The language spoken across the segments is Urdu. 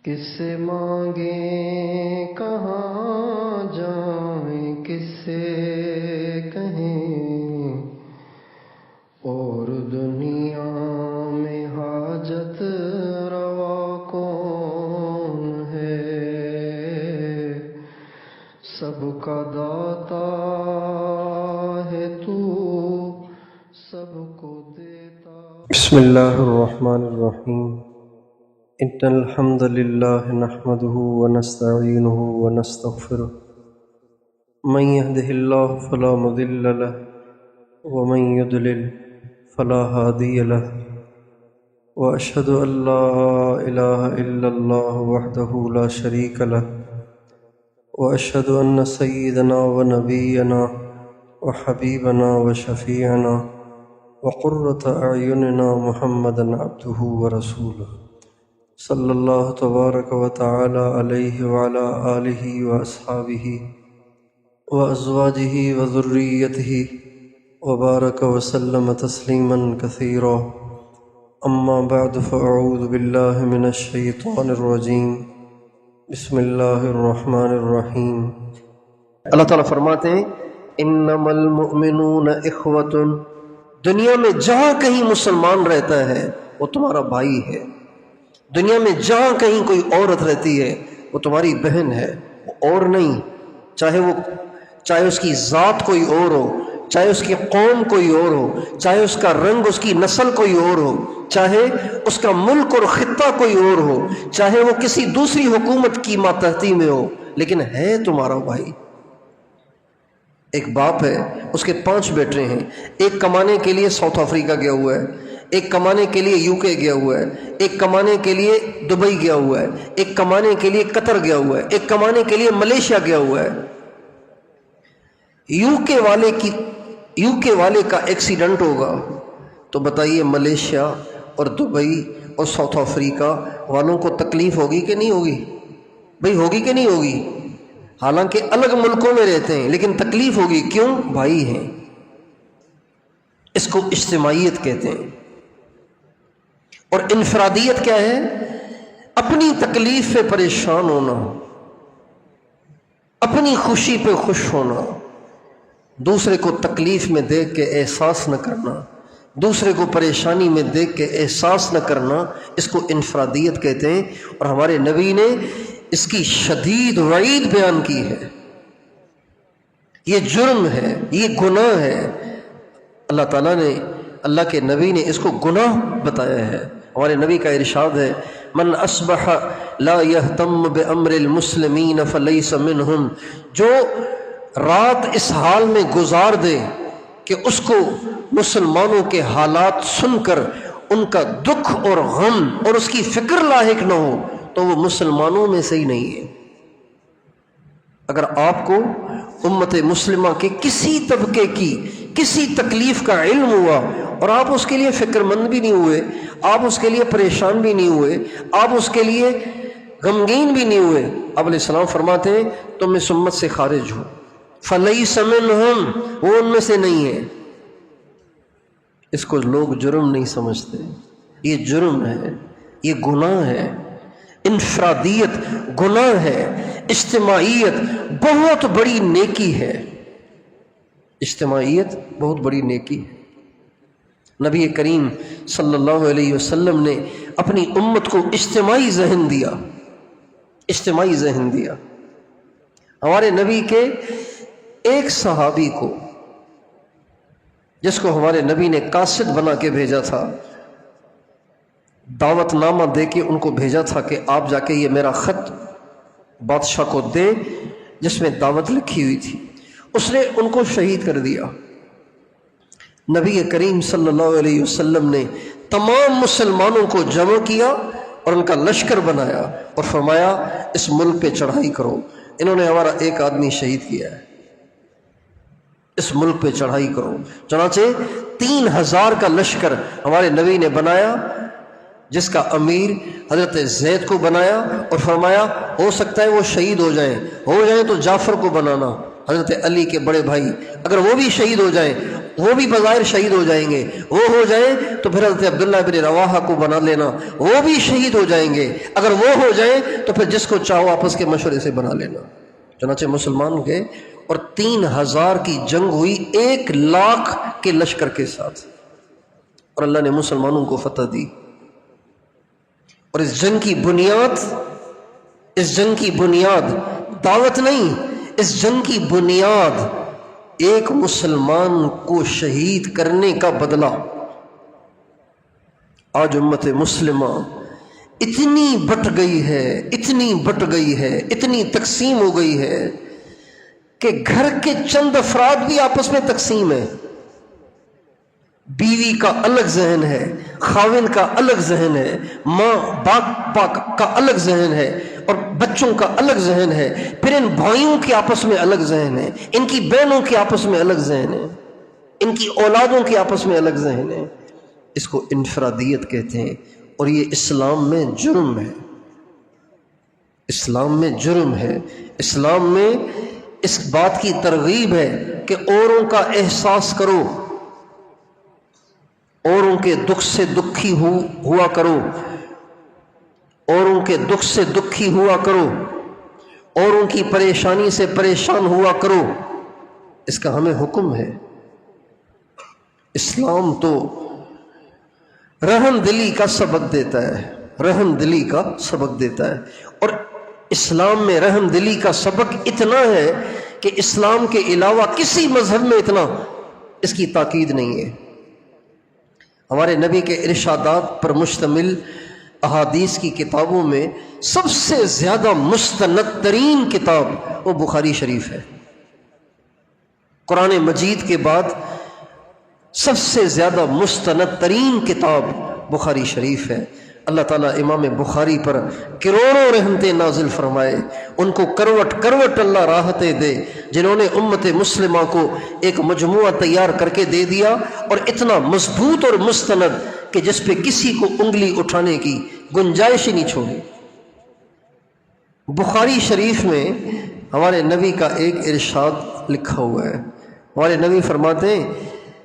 کس سے مانگیں کہاں جائیں، کس سے کہیں اور دنیا میں حاجت روا کون ہے؟ سب کا داتا ہے تو، سب کو دیتا۔ بسم اللہ الرحمن الرحیم۔ ان الحمد للہ نحمده ونستعینه ونستغفره، من يهده الله فلا مضل له ومن يضلل فلا هادي له، واشهد ان لا اله الا الله وحده لا شريك له، واشهد ان سيدنا ونبينا وحبيبنا وشفيعنا وقرة اعيننا محمدا عبده ورسوله صلی اللہ تبارک و تعالی علیہ وعلی آلہ واصحابہ وازواجہ وذریتہ وبارک وسلم تسلیما کثیرا، اما بعد فاعوذ باللہ من الشیطان الرجیم، بسم اللہ الرحمن الرحیم۔ اللہ تعالیٰ فرماتے ہیں انما المؤمنون اخوۃ، دنیا میں جہاں کہیں مسلمان رہتا ہے وہ تمہارا بھائی ہے، دنیا میں جہاں کہیں کوئی عورت رہتی ہے وہ تمہاری بہن ہے، وہ اور نہیں، چاہے اس کی ذات کوئی اور ہو، چاہے اس کی قوم کوئی اور ہو، چاہے اس کا رنگ، اس کی نسل کوئی اور ہو، چاہے اس کا ملک اور خطہ کوئی اور ہو، چاہے وہ کسی دوسری حکومت کی ماتحتی میں ہو، لیکن ہے تمہارا بھائی۔ ایک باپ ہے، اس کے 5 بیٹے ہیں، ایک کمانے کے لیے ساؤتھ افریقہ گیا ہوا ہے، ایک کمانے کے لیے UK گیا ہوا ہے، ایک کمانے کے لیے دبئی گیا ہوا ہے، ایک کمانے کے لیے قطر گیا ہوا ہے، ایک کمانے کے لیے ملیشیا گیا ہوا ہے۔ UK والے کا ایکسیڈنٹ ہوگا تو بتائیے ملیشیا اور دبئی اور ساؤتھ افریقہ والوں کو تکلیف ہوگی کہ نہیں ہوگی؟ بھئی ہوگی کہ نہیں ہوگی؟ حالانکہ الگ ملکوں میں رہتے ہیں لیکن تکلیف ہوگی، کیوں؟ بھائی ہیں۔ اس کو اجتماعیت کہتے ہیں۔ اور انفرادیت کیا ہے؟ اپنی تکلیف پہ پریشان ہونا، اپنی خوشی پہ خوش ہونا، دوسرے کو تکلیف میں دیکھ کے احساس نہ کرنا، دوسرے کو پریشانی میں دیکھ کے احساس نہ کرنا، اس کو انفرادیت کہتے ہیں۔ اور ہمارے نبی نے اس کی شدید وعید بیان کی ہے، یہ جرم ہے، یہ گناہ ہے۔ اللہ تعالیٰ نے، اللہ کے نبی نے اس کو گناہ بتایا ہے۔ ہمارے نبی کا ارشاد ہے من اصبح لا یہتم بامر المسلمین فلیس منہم، جو رات اس حال میں گزار دے کہ اس کو مسلمانوں کے حالات سن کر ان کا دکھ اور غم اور اس کی فکر لاحق نہ ہو تو وہ مسلمانوں میں سے ہی نہیں ہے۔ اگر آپ کو امت مسلمہ کے کسی طبقے کی کسی تکلیف کا علم ہوا اور آپ اس کے لیے فکر مند بھی نہیں ہوئے، آپ اس کے لیے پریشان بھی نہیں ہوئے، آپ اس کے لیے غمگین بھی نہیں ہوئے، آپ علیہ السلام فرماتے ہیں تم اس امت سے خارج ہو، فلیس منہم، وہ ان میں سے نہیں ہے۔ اس کو لوگ جرم نہیں سمجھتے، یہ جرم ہے، یہ گناہ ہے۔ انفرادیت گناہ ہے، اجتماعیت بہت بڑی نیکی ہے، اجتماعیت بہت بڑی نیکی ہے۔ نبی کریم صلی اللہ علیہ وسلم نے اپنی امت کو اجتماعی ذہن دیا، اجتماعی ذہن دیا۔ ہمارے نبی کے ایک صحابی کو، جس کو ہمارے نبی نے قاصد بنا کے بھیجا تھا، دعوت نامہ دے کے ان کو بھیجا تھا کہ آپ جا کے یہ میرا خط بادشاہ کو دے جس میں دعوت لکھی ہوئی تھی، اس نے ان کو شہید کر دیا۔ نبی کریم صلی اللہ علیہ وسلم نے تمام مسلمانوں کو جمع کیا اور ان کا لشکر بنایا اور فرمایا اس ملک پہ چڑھائی کرو، انہوں نے ہمارا ایک آدمی شہید کیا ہے، اس ملک پہ چڑھائی کرو۔ چنانچہ 3000 کا لشکر ہمارے نبی نے بنایا، جس کا امیر حضرت زید کو بنایا اور فرمایا ہو سکتا ہے وہ شہید ہو جائیں تو جعفر کو بنانا، حضرت علی کے بڑے بھائی، اگر وہ بھی شہید ہو جائیں وہ بھی بظاہر شہید ہو جائیں گے، وہ ہو جائیں تو پھر حضرت عبداللہ بن رواحہ کو بنا لینا، وہ بھی شہید ہو جائیں گے، اگر وہ ہو جائیں تو پھر جس کو چاہو آپس کے مشورے سے بنا لینا۔ چنانچہ مسلمان گئے اور 3000 کی جنگ ہوئی 1,00,000 کے لشکر کے ساتھ، اور اللہ نے مسلمانوں کو فتح دی۔ اور اس جنگ کی بنیاد دعوت نہیں، اس جنگ کی بنیاد ایک مسلمان کو شہید کرنے کا بدلہ۔ آج امت مسلمہ اتنی بٹ گئی ہے، اتنی تقسیم ہو گئی ہے کہ گھر کے چند افراد بھی آپس میں تقسیم ہے۔ بیوی کا الگ ذہن ہے، خاوند کا الگ ذہن ہے، ماں باپ کا الگ ذہن ہے، اور بچوں کا الگ ذہن ہے، پھر ان بھائیوں کے آپس میں الگ ذہن ہے، ان کی بہنوں کے آپس میں الگ ذہن ہے، ان کی اولادوں کے آپس میں الگ ذہن ہے۔ اس کو انفرادیت کہتے ہیں، اور یہ اسلام میں جرم ہے۔ اسلام میں جرم ہے۔ اسلام میں اس بات کی ترغیب ہے کہ اوروں کا احساس کرو، اوروں کے دکھ سے دکھی ہوا کرو، اوروں کے دکھ سے دکھی ہوا کرو، اوروں کی پریشانی سے پریشان ہوا کرو۔ اس کا ہمیں حکم ہے۔ اسلام تو رحم دلی کا سبق دیتا ہے، رحم دلی کا سبق دیتا ہے، اور اسلام میں رحم دلی کا سبق اتنا ہے کہ اسلام کے علاوہ کسی مذہب میں اتنا اس کی تاکید نہیں ہے۔ ہمارے نبی کے ارشادات پر مشتمل احادیث کی کتابوں میں سب سے زیادہ مستند ترین کتاب وہ بخاری شریف ہے۔ قرآن مجید کے بعد سب سے زیادہ مستند ترین کتاب بخاری شریف ہے۔ اللہ تعالیٰ امام بخاری پر کروڑوں رحمتیں نازل فرمائے، ان کو کروٹ کروٹ اللہ راحتیں دے، جنہوں نے امت مسلمہ کو ایک مجموعہ تیار کر کے دے دیا، اور اتنا مضبوط اور مستند کہ جس پہ کسی کو انگلی اٹھانے کی گنجائش ہی نہیں چھوڑی۔ بخاری شریف میں ہمارے نبی کا ایک ارشاد لکھا ہوا ہے۔ ہمارے نبی فرماتے ہیں،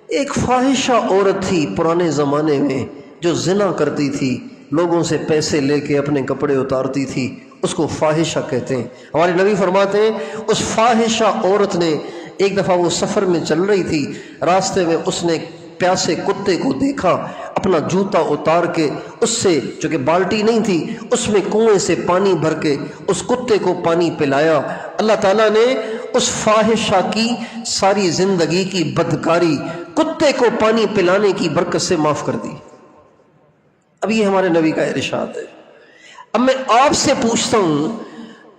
ایک فاحشہ عورت تھی پرانے زمانے میں جو زنا کرتی تھی، لوگوں سے پیسے لے کے اپنے کپڑے اتارتی تھی، اس کو فاحشہ کہتے ہیں۔ ہمارے نبی فرماتے ہیں، اس فاحشہ عورت نے ایک دفعہ وہ سفر میں چل رہی تھی، راستے میں اس نے پیاسے کتے کو دیکھا، اپنا جوتا اتار کے اس سے، جو کہ بالٹی نہیں تھی، اس میں کنویں سے پانی بھر کے اس کتے کو پانی پلایا۔ اللہ تعالیٰ نے اس فاحشہ کی ساری زندگی کی بدکاری کتے کو پانی پلانے کی برکت سے معاف کر دی۔ اب یہ ہمارے نبی کا ارشاد ہے۔ اب میں آپ سے پوچھتا ہوں،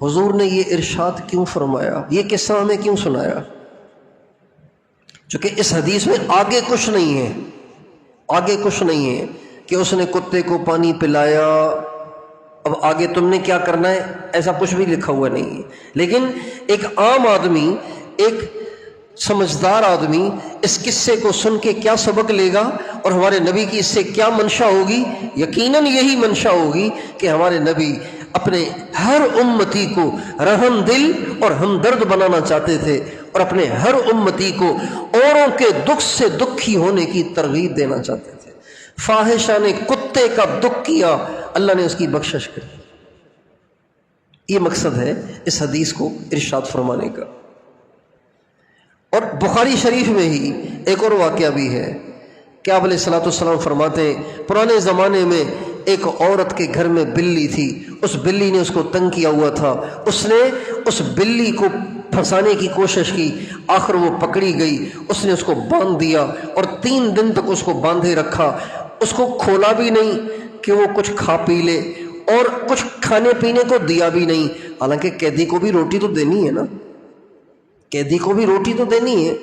حضور نے یہ ارشاد کیوں فرمایا؟ یہ قصہ ہمیں کیوں سنایا؟ چونکہ اس حدیث میں آگے کچھ نہیں ہے، آگے کچھ نہیں ہے کہ اس نے کتے کو پانی پلایا، اب آگے تم نے کیا کرنا ہے، ایسا کچھ بھی لکھا ہوا نہیں ہے۔ لیکن ایک عام آدمی، ایک سمجھدار آدمی اس قصے کو سن کے کیا سبق لے گا، اور ہمارے نبی کی اس سے کیا منشا ہوگی؟ یقیناً یہی منشا ہوگی کہ ہمارے نبی اپنے ہر امتی کو رحم دل اور ہمدرد بنانا چاہتے تھے، اور اپنے ہر امتی کو اوروں کے دکھ سے دکھی ہونے کی ترغیب دینا چاہتے تھے۔ فاحشہ نے کتے کا دکھ کیا، اللہ نے اس کی بخشش کری۔ یہ مقصد ہے اس حدیث کو ارشاد فرمانے کا۔ اور بخاری شریف میں ہی ایک اور واقعہ بھی ہے کہ آپ علیہ الصلوۃ والسلام فرماتے ہیں، پرانے زمانے میں ایک عورت کے گھر میں بلی تھی، اس بلی نے اس کو تنگ کیا ہوا تھا، اس نے اس بلی کو پھنسانے کی کوشش کی، آخر وہ پکڑی گئی، اس نے اس کو باندھ دیا، اور 3 دن تک اس کو باندھے رکھا، اس کو کھولا بھی نہیں کہ وہ کچھ کھا پی لے، اور کچھ کھانے پینے کو دیا بھی نہیں۔ حالانکہ قیدی کو بھی روٹی تو دینی ہے نا، قیدی کو بھی روٹی تو دینی ہے،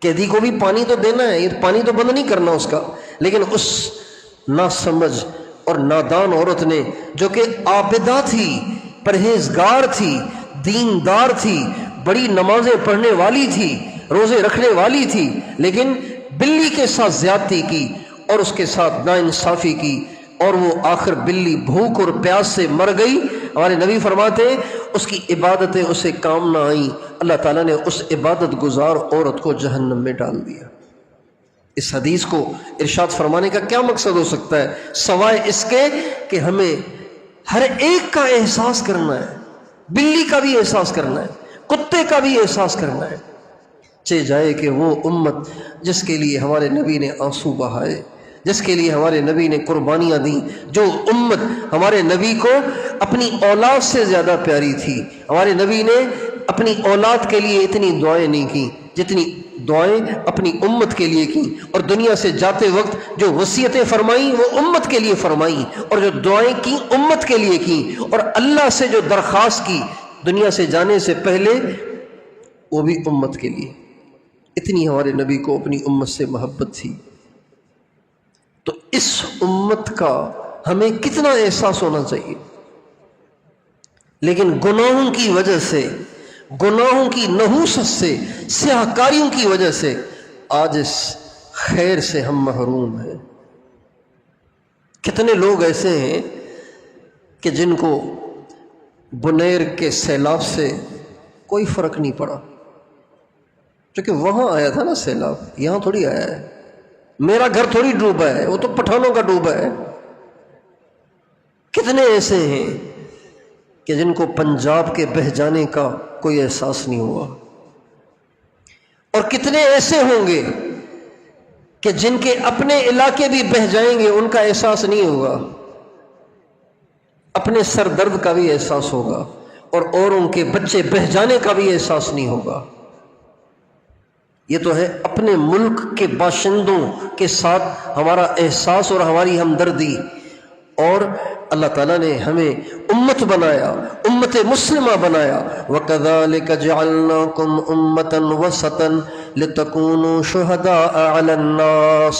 قیدی کو بھی پانی تو دینا ہے، یہ پانی تو بند نہیں کرنا اس کا۔ لیکن اس ناسمجھ اور نادان عورت نے، جو کہ عابدہ تھی، پرہیزگار تھی، دیندار تھی، بڑی نمازیں پڑھنے والی تھی، روزے رکھنے والی تھی، لیکن بلی کے ساتھ زیادتی کی اور اس کے ساتھ ناانصافی کی، اور وہ آخر بلی بھوک اور پیاس سے مر گئی۔ ہمارے نبی فرماتے ہیں اس کی عبادتیں اسے کام نہ آئیں، اللہ تعالیٰ نے اس عبادت گزار عورت کو جہنم میں ڈال دیا۔ اس حدیث کو ارشاد فرمانے کا کیا مقصد ہو سکتا ہے سوائے اس کے کہ ہمیں ہر ایک کا احساس کرنا ہے، بلی کا بھی احساس کرنا ہے، کتے کا بھی احساس کرنا ہے، چہ جائے کہ وہ امت جس کے لیے ہمارے نبی نے آنسو بہائے، جس کے لیے ہمارے نبی نے قربانیاں دیں، جو امت ہمارے نبی کو اپنی اولاد سے زیادہ پیاری تھی، ہمارے نبی نے اپنی اولاد کے لیے اتنی دعائیں نہیں کی جتنی دعائیں اپنی امت کے لیے کی، اور دنیا سے جاتے وقت جو وصیتیں فرمائیں وہ امت کے لیے فرمائیں، اور جو دعائیں کی امت کے لیے کی، اور اللہ سے جو درخواست کی دنیا سے جانے سے پہلے وہ بھی امت کے لیے۔ اتنی ہمارے نبی کو اپنی امت سے محبت تھی۔ تو اس امت کا ہمیں کتنا احساس ہونا چاہیے، لیکن گناہوں کی وجہ سے، گناہوں کی نحوست سے، سیاہ کاریوں کی وجہ سے آج اس خیر سے ہم محروم ہیں۔ کتنے لوگ ایسے ہیں کہ جن کو بنیر کے سیلاب سے کوئی فرق نہیں پڑا، کیونکہ وہاں آیا تھا نا سیلاب، یہاں تھوڑی آیا ہے، میرا گھر تھوڑی ڈوبا ہے، وہ تو پٹھانوں کا ڈوبا ہے۔ کتنے ایسے ہیں کہ جن کو پنجاب کے بہہ جانے کا کوئی احساس نہیں ہوا، اور کتنے ایسے ہوں گے کہ جن کے اپنے علاقے بھی بہہ جائیں گے ان کا احساس نہیں ہوگا، اپنے سر درد کا بھی احساس ہوگا، اور اوروں کے بچے بہہ جانے کا بھی احساس نہیں ہوگا۔ یہ تو ہے اپنے ملک کے باشندوں کے ساتھ ہمارا احساس اور ہماری ہمدردی، اور اللہ تعالیٰ نے ہمیں امت بنایا، امت مسلمہ بنایا۔ وَكَذَلِكَ جَعَلْنَاكُمْ أُمَّةً وَسَطًا لِتَكُونُوا شُهَدَاءَ عَلَى النَّاسِ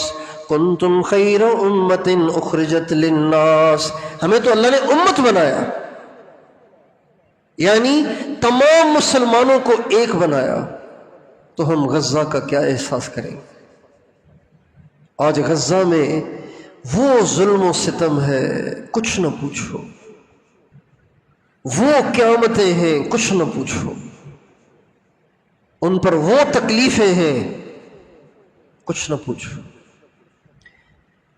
كُنْتُمْ خَيْرَ أُمَّةٍ أُخْرِجَتْ لِلنَّاسِ۔ ہمیں تو اللہ نے امت بنایا، یعنی تمام مسلمانوں کو ایک بنایا، تو ہم غزہ کا کیا احساس کریں گے؟ آج غزہ میں وہ ظلم و ستم ہے کچھ نہ پوچھو، وہ قیامتیں ہیں کچھ نہ پوچھو، ان پر وہ تکلیفیں ہیں کچھ نہ پوچھو۔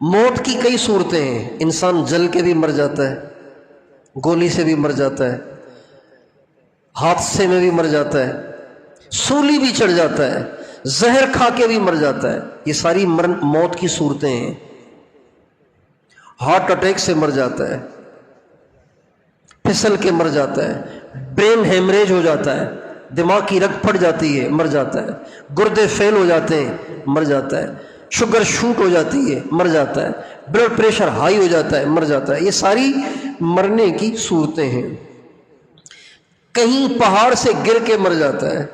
موت کی کئی صورتیں ہیں، انسان جل کے بھی مر جاتا ہے، گولی سے بھی مر جاتا ہے، حادثے میں بھی مر جاتا ہے، سولی بھی چڑھ جاتا ہے، زہر کھا کے بھی مر جاتا ہے۔ یہ ساری موت کی صورتیں ہیں۔ ہارٹ اٹیک سے مر جاتا ہے، پھسل کے مر جاتا ہے، برین ہیمریج ہو جاتا ہے، دماغ کی رگ پھٹ جاتی ہے، مر جاتا ہے، گردے فیل ہو جاتے ہیں، مر جاتا ہے، شوگر شوٹ ہو جاتی ہے، مر جاتا ہے، بلڈ پریشر ہائی ہو جاتا ہے، مر جاتا ہے۔ یہ ساری مرنے کی صورتیں ہیں۔ کہیں پہاڑ سے گر کے مر جاتا ہے،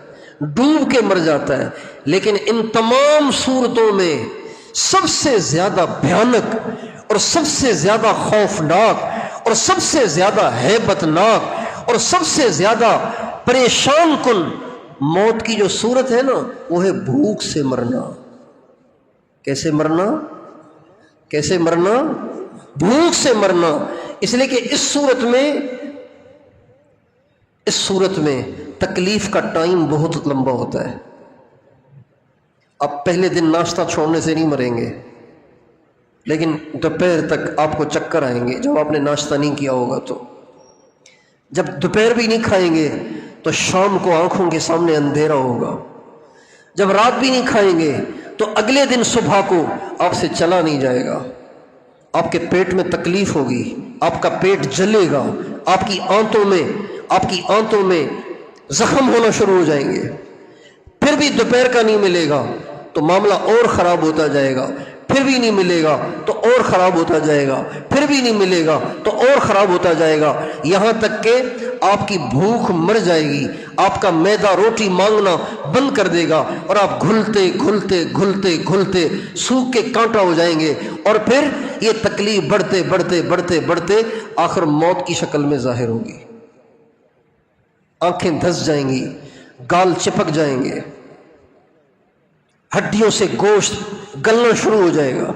ڈوب کے مر جاتا ہے، لیکن ان تمام صورتوں میں سب سے زیادہ بھیانک اور سب سے زیادہ خوفناک اور سب سے زیادہ ہیبت ناک اور سب سے زیادہ پریشان کن موت کی جو صورت ہے نا، وہ ہے بھوک سے مرنا۔ کیسے مرنا؟ کیسے مرنا؟ بھوک سے مرنا۔ اس لیے کہ اس صورت میں تکلیف کا ٹائم بہت لمبا ہوتا ہے۔ آپ پہلے دن ناشتہ چھوڑنے سے نہیں مریں گے، لیکن دوپہر تک آپ کو چکر آئیں گے جب آپ نے ناشتہ نہیں کیا ہوگا۔ تو جب دوپہر بھی نہیں کھائیں گے تو شام کو آنکھوں کے سامنے اندھیرا ہوگا۔ جب رات بھی نہیں کھائیں گے تو اگلے دن صبح کو آپ سے چلا نہیں جائے گا، آپ کے پیٹ میں تکلیف ہوگی، آپ کا پیٹ جلے گا، آپ کی آنتوں میں زخم ہونا شروع ہو جائیں گے۔ پھر بھی دوپہر کا نہیں ملے گا تو معاملہ اور خراب ہوتا جائے گا، پھر بھی نہیں ملے گا تو اور خراب ہوتا جائے گا، پھر بھی نہیں ملے گا تو اور خراب ہوتا جائے گا، یہاں تک کہ آپ کی بھوک مر جائے گی، آپ کا معدہ روٹی مانگنا بند کر دے گا، اور آپ گھلتے سوکھ کے کانٹا ہو جائیں گے، اور پھر یہ تکلیف بڑھتے آخر موت کی شکل میں ظاہر ہوگی۔ آنکھیں دھس جائیں گی، گال چپک جائیں گے، ہڈیوں سے گوشت گلنا شروع ہو جائے گا،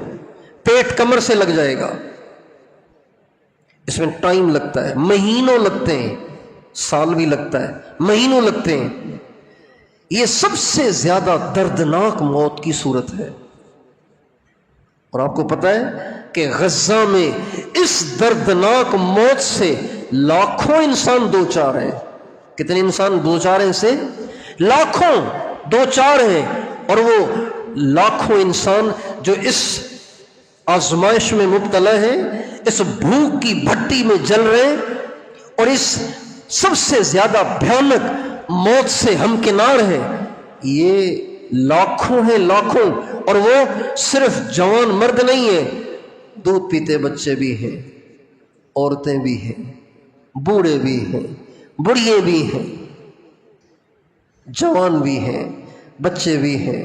پیٹ کمر سے لگ جائے گا۔ اس میں ٹائم لگتا ہے، مہینوں لگتے ہیں، سال بھی لگتا ہے، مہینوں لگتے ہیں۔ یہ سب سے زیادہ دردناک موت کی صورت ہے۔ اور آپ کو پتہ ہے کہ غزہ میں اس دردناک موت سے لاکھوں انسان دو چار ہیں. کتنے انسان دو چار ہیں؟ سے لاکھوں دو چار ہیں. اور وہ لاکھوں انسان جو اس آزمائش میں مبتلا ہیں، اس بھوک کی بھٹی میں جل رہے ہیں، اور اس سب سے زیادہ بھیانک موت سے ہمکنار ہیں، یہ لاکھوں ہیں، لاکھوں. اور وہ صرف جوان مرد نہیں ہیں، دودھ پیتے بچے بھی ہیں، عورتیں بھی ہیں، بوڑھے بھی ہیں، بڑھیے بھی ہیں، جوان بھی ہیں، بچے بھی ہیں،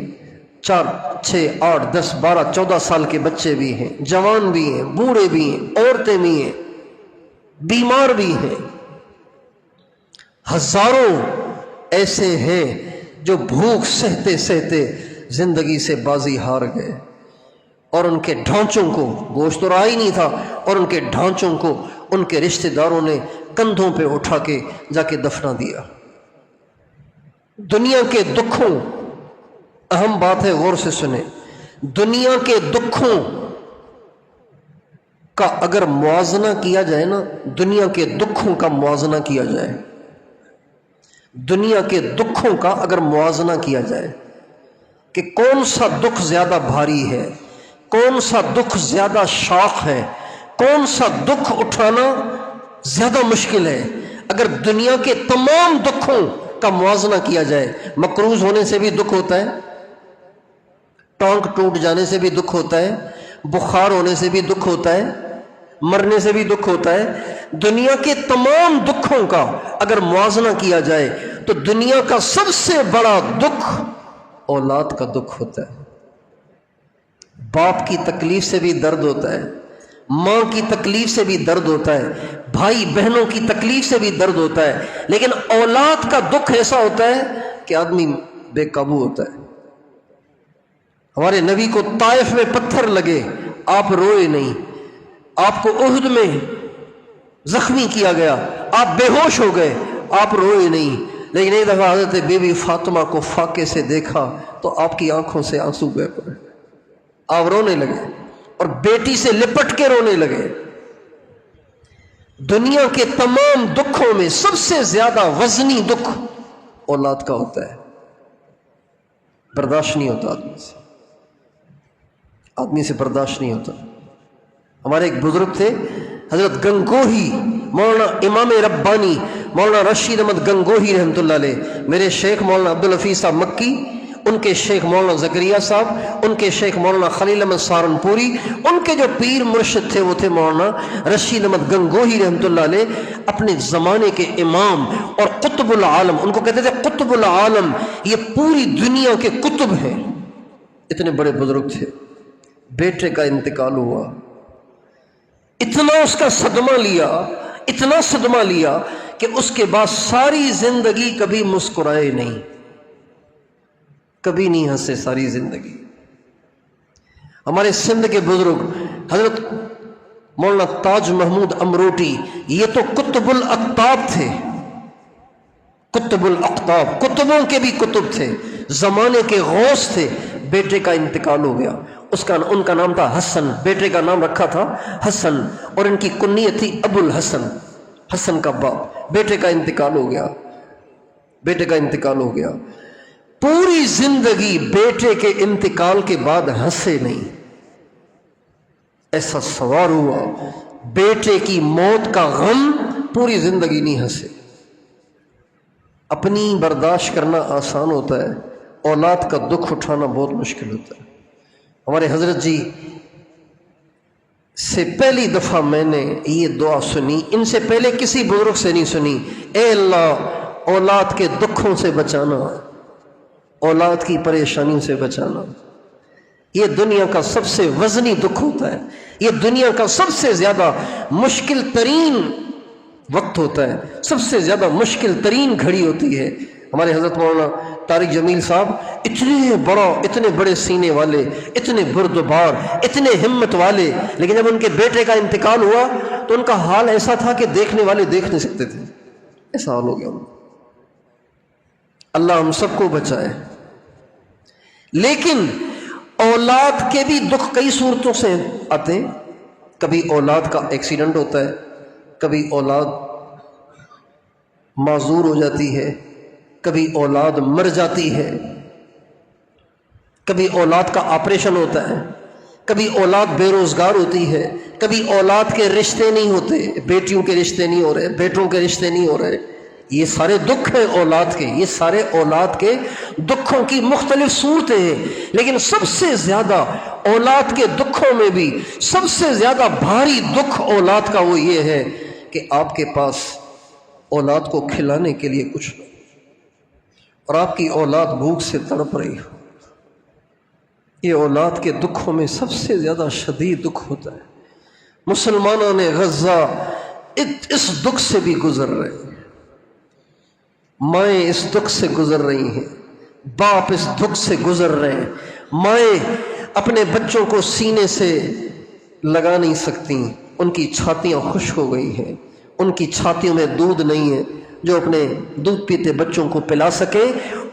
4 6 8 10 12 14 سال کے بچے بھی ہیں، جوان بھی ہیں، بوڑھے بھی ہیں، عورتیں بھی ہیں، بیمار بھی ہیں. ہزاروں ایسے ہیں جو بھوک سہتے سہتے زندگی سے بازی ہار گئے، اور ان کے ڈھانچوں کو، گوشت تو رہا ہی نہیں تھا، اور ان کے ڈھانچوں کو ان کے رشتہ داروں نے کندھوں پہ اٹھا کے جا کے دفنا دیا. دنیا کے دکھوں، اہم بات ہے، غور سے سنیں، دنیا کے دکھوں کا اگر موازنہ کیا جائے نا، دنیا کے دکھوں کا موازنہ کیا جائے، دنیا کے دکھوں کا اگر موازنہ کیا جائے کہ کون سا دکھ زیادہ بھاری ہے، کون سا دکھ زیادہ شاق ہے، کون سا دکھ اٹھانا زیادہ مشکل ہے، اگر دنیا کے تمام دکھوں کا موازنہ کیا جائے، مقروض ہونے سے بھی دکھ ہوتا ہے، ٹانک ٹوٹ جانے سے بھی دکھ ہوتا ہے، بخار ہونے سے بھی دکھ ہوتا ہے، مرنے سے بھی دکھ ہوتا ہے. دنیا کے تمام دکھوں کا اگر موازنہ کیا جائے تو دنیا کا سب سے بڑا دکھ اولاد کا دکھ ہوتا ہے. باپ کی تکلیف سے بھی درد ہوتا ہے، ماں کی تکلیف سے بھی درد ہوتا ہے، بھائی بہنوں کی تکلیف سے بھی درد ہوتا ہے، لیکن اولاد کا دکھ ایسا ہوتا ہے کہ آدمی بے قابو ہوتا ہے. ہمارے نبی کو طائف میں پتھر لگے، آپ روئے نہیں. آپ کو احد میں زخمی کیا گیا، آپ بے ہوش ہو گئے، آپ روئے نہیں. لیکن ایک دفعہ حضرت بی بی فاطمہ کو فاقے سے دیکھا تو آپ کی آنکھوں سے آنسو بہہ پڑے، آپ رونے لگے اور بیٹی سے لپٹ کے رونے لگے. دنیا کے تمام دکھوں میں سب سے زیادہ وزنی دکھ اولاد کا ہوتا ہے. برداشت نہیں ہوتا آدمی سے برداشت نہیں ہوتا. ہمارے ایک بزرگ تھے حضرت گنگوہی، مولانا امام ربانی مولانا رشید احمد گنگوہی رحمۃ اللہ علیہ. میرے شیخ مولانا عبدالحفیظ صاحب مکی، ان کے شیخ مولانا زکریا صاحب، ان کے شیخ مولانا خلیل احمد سہارنپوری، ان کے جو پیر مرشد تھے وہ تھے مولانا رشید احمد گنگوہی رحمۃ اللہ علیہ. اپنے زمانے کے امام اور قطب العالم، ان کو کہتے تھے قطب العالم، یہ پوری دنیا کے قطب ہیں، اتنے بڑے بزرگ تھے. بیٹے کا انتقال ہوا، اتنا اس کا صدمہ لیا، اتنا صدمہ لیا کہ اس کے بعد ساری زندگی کبھی مسکرائے نہیں، کبھی نہیں ہنسے ساری زندگی. ہمارے سندھ کے بزرگ حضرت مولانا تاج محمود امروٹی، یہ تو قطب الاقطاب تھے، قطب الاقطاب، قطبوں کے بھی قطب تھے، زمانے کے غوث تھے. بیٹے کا انتقال ہو گیا. ان کا نام تھا حسن، بیٹے کا نام رکھا تھا حسن، اور ان کی کنیت تھی ابو الحسن، حسن کا باپ. بیٹے کا انتقال ہو گیا، بیٹے کا انتقال ہو گیا. پوری زندگی بیٹے کے انتقال کے بعد ہنسے نہیں. ایسا سوار ہوا، بیٹے کی موت کا غم، پوری زندگی نہیں ہنسے. اپنی برداشت کرنا آسان ہوتا ہے، اولاد کا دکھ اٹھانا بہت مشکل ہوتا ہے. ہمارے حضرت جی سے پہلی دفعہ میں نے یہ دعا سنی، ان سے پہلے کسی بزرگ سے نہیں سنی. اے اللہ اولاد کے دکھوں سے بچانا، اولاد کی پریشانی سے بچانا. یہ دنیا کا سب سے وزنی دکھ ہوتا ہے، یہ دنیا کا سب سے زیادہ مشکل ترین وقت ہوتا ہے، سب سے زیادہ مشکل ترین گھڑی ہوتی ہے. ہمارے حضرت مولانا طارق جمیل صاحب اتنے بڑے سینے والے، اتنے بردبار، اتنے ہمت والے، لیکن جب ان کے بیٹے کا انتقال ہوا تو ان کا حال ایسا تھا کہ دیکھنے والے دیکھ نہیں سکتے تھے، ایسا حال ہو گیا. اللہ ہم سب کو بچائے. لیکن اولاد کے بھی دکھ کئی صورتوں سے آتے ہیں. کبھی اولاد کا ایکسیڈنٹ ہوتا ہے، کبھی اولاد معذور ہو جاتی ہے، کبھی اولاد مر جاتی ہے، کبھی اولاد کا آپریشن ہوتا ہے، کبھی اولاد بے روزگار ہوتی ہے، کبھی اولاد کے رشتے نہیں ہوتے، بیٹیوں کے رشتے نہیں ہو رہے، بیٹوں کے رشتے نہیں ہو رہے. یہ سارے دکھ ہیں اولاد کے، یہ سارے اولاد کے دکھوں کی مختلف صورتیں ہیں. لیکن سب سے زیادہ اولاد کے دکھوں میں بھی سب سے زیادہ بھاری دکھ اولاد کا وہ یہ ہے کہ آپ کے پاس اولاد کو کھلانے کے لیے کچھ نہیں اور آپ کی اولاد بھوک سے تڑپ رہی ہو. یہ اولاد کے دکھوں میں سب سے زیادہ شدید دکھ ہوتا ہے. مسلمانوں نے غزہ اس دکھ سے بھی گزر رہے ہیں، مائیں اس دکھ سے گزر رہی ہیں، باپ اس دکھ سے گزر رہے ہیں. مائیں اپنے بچوں کو سینے سے لگا نہیں سکتی، ان کی چھاتیاں خشک ہو گئی ہیں، ان کی چھاتیوں میں دودھ نہیں ہے جو اپنے دودھ پیتے بچوں کو پلا سکے.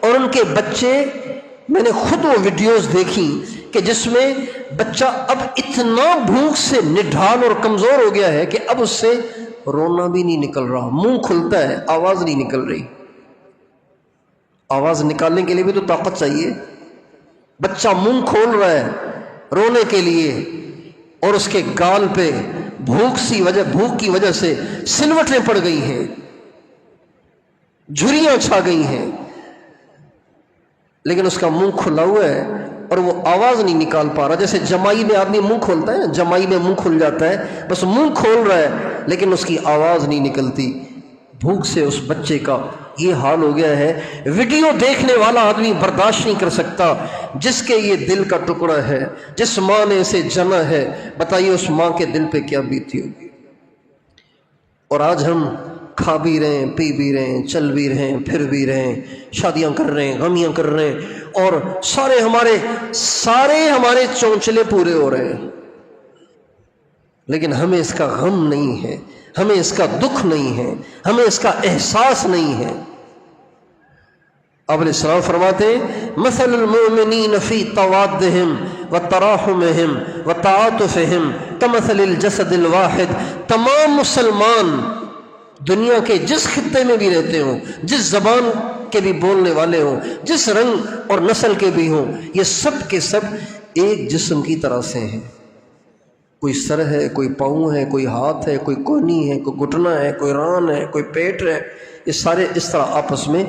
اور ان کے بچے، میں نے خود وہ ویڈیوز دیکھی کہ جس میں بچہ اب اتنا بھوک سے نڈھال اور کمزور ہو گیا ہے کہ اب اس سے رونا بھی نہیں نکل رہا، منہ کھلتا ہے آواز نہیں نکل رہی. آواز نکالنے کے لیے بھی تو طاقت چاہیے. بچہ منہ کھول رہا ہے رونے کے لیے اور اس کے گال پہ بھوک کی وجہ سے سلوٹیں پڑ گئی ہیں، جھریاں چھا گئی ہیں، لیکن اس کا منہ کھلا ہوا ہے اور وہ آواز نہیں نکال پا رہا. جیسے جمائی میں آدمی منہ کھولتا ہے، جمائی میں منہ کھل جاتا ہے، بس منہ کھول رہا ہے لیکن اس کی آواز نہیں نکلتی. بھوک سے اس بچے کا یہ حال ہو گیا ہے. ویڈیو دیکھنے والا آدمی برداشت نہیں کر سکتا. جس کے یہ دل کا ٹکڑا ہے، جس ماں نے اسے جنا ہے، بتائیے اس ماں کے دل پہ کیا بیتی ہوگی. اور آج ہم کھا بھی رہے ہیں، پی بھی رہے ہیں، چل بھی رہے ہیں، پھر بھی رہے ہیں، شادیاں کر رہے ہیں، غمیاں کر رہے ہیں، اور سارے ہمارے چونچلے پورے ہو رہے ہیں، لیکن ہمیں اس کا غم نہیں ہے، ہمیں اس کا دکھ نہیں ہے، ہمیں اس کا احساس نہیں ہے. آپ علیہ السلام فرماتے ہیں مثل المؤمنین فی توادہم وتراحمہم وتعاطفہم کمثل الجسد الواحد. تمام مسلمان دنیا کے جس خطے میں بھی رہتے ہوں، جس زبان کے بھی بولنے والے ہوں، جس رنگ اور نسل کے بھی ہوں، یہ سب کے سب ایک جسم کی طرح سے ہیں. کوئی سر ہے، کوئی پاؤں ہے، کوئی ہاتھ ہے، کوئی کونی ہے، کوئی گھٹنا ہے، کوئی ران ہے، کوئی پیٹ ہے. یہ سارے اس طرح آپس میں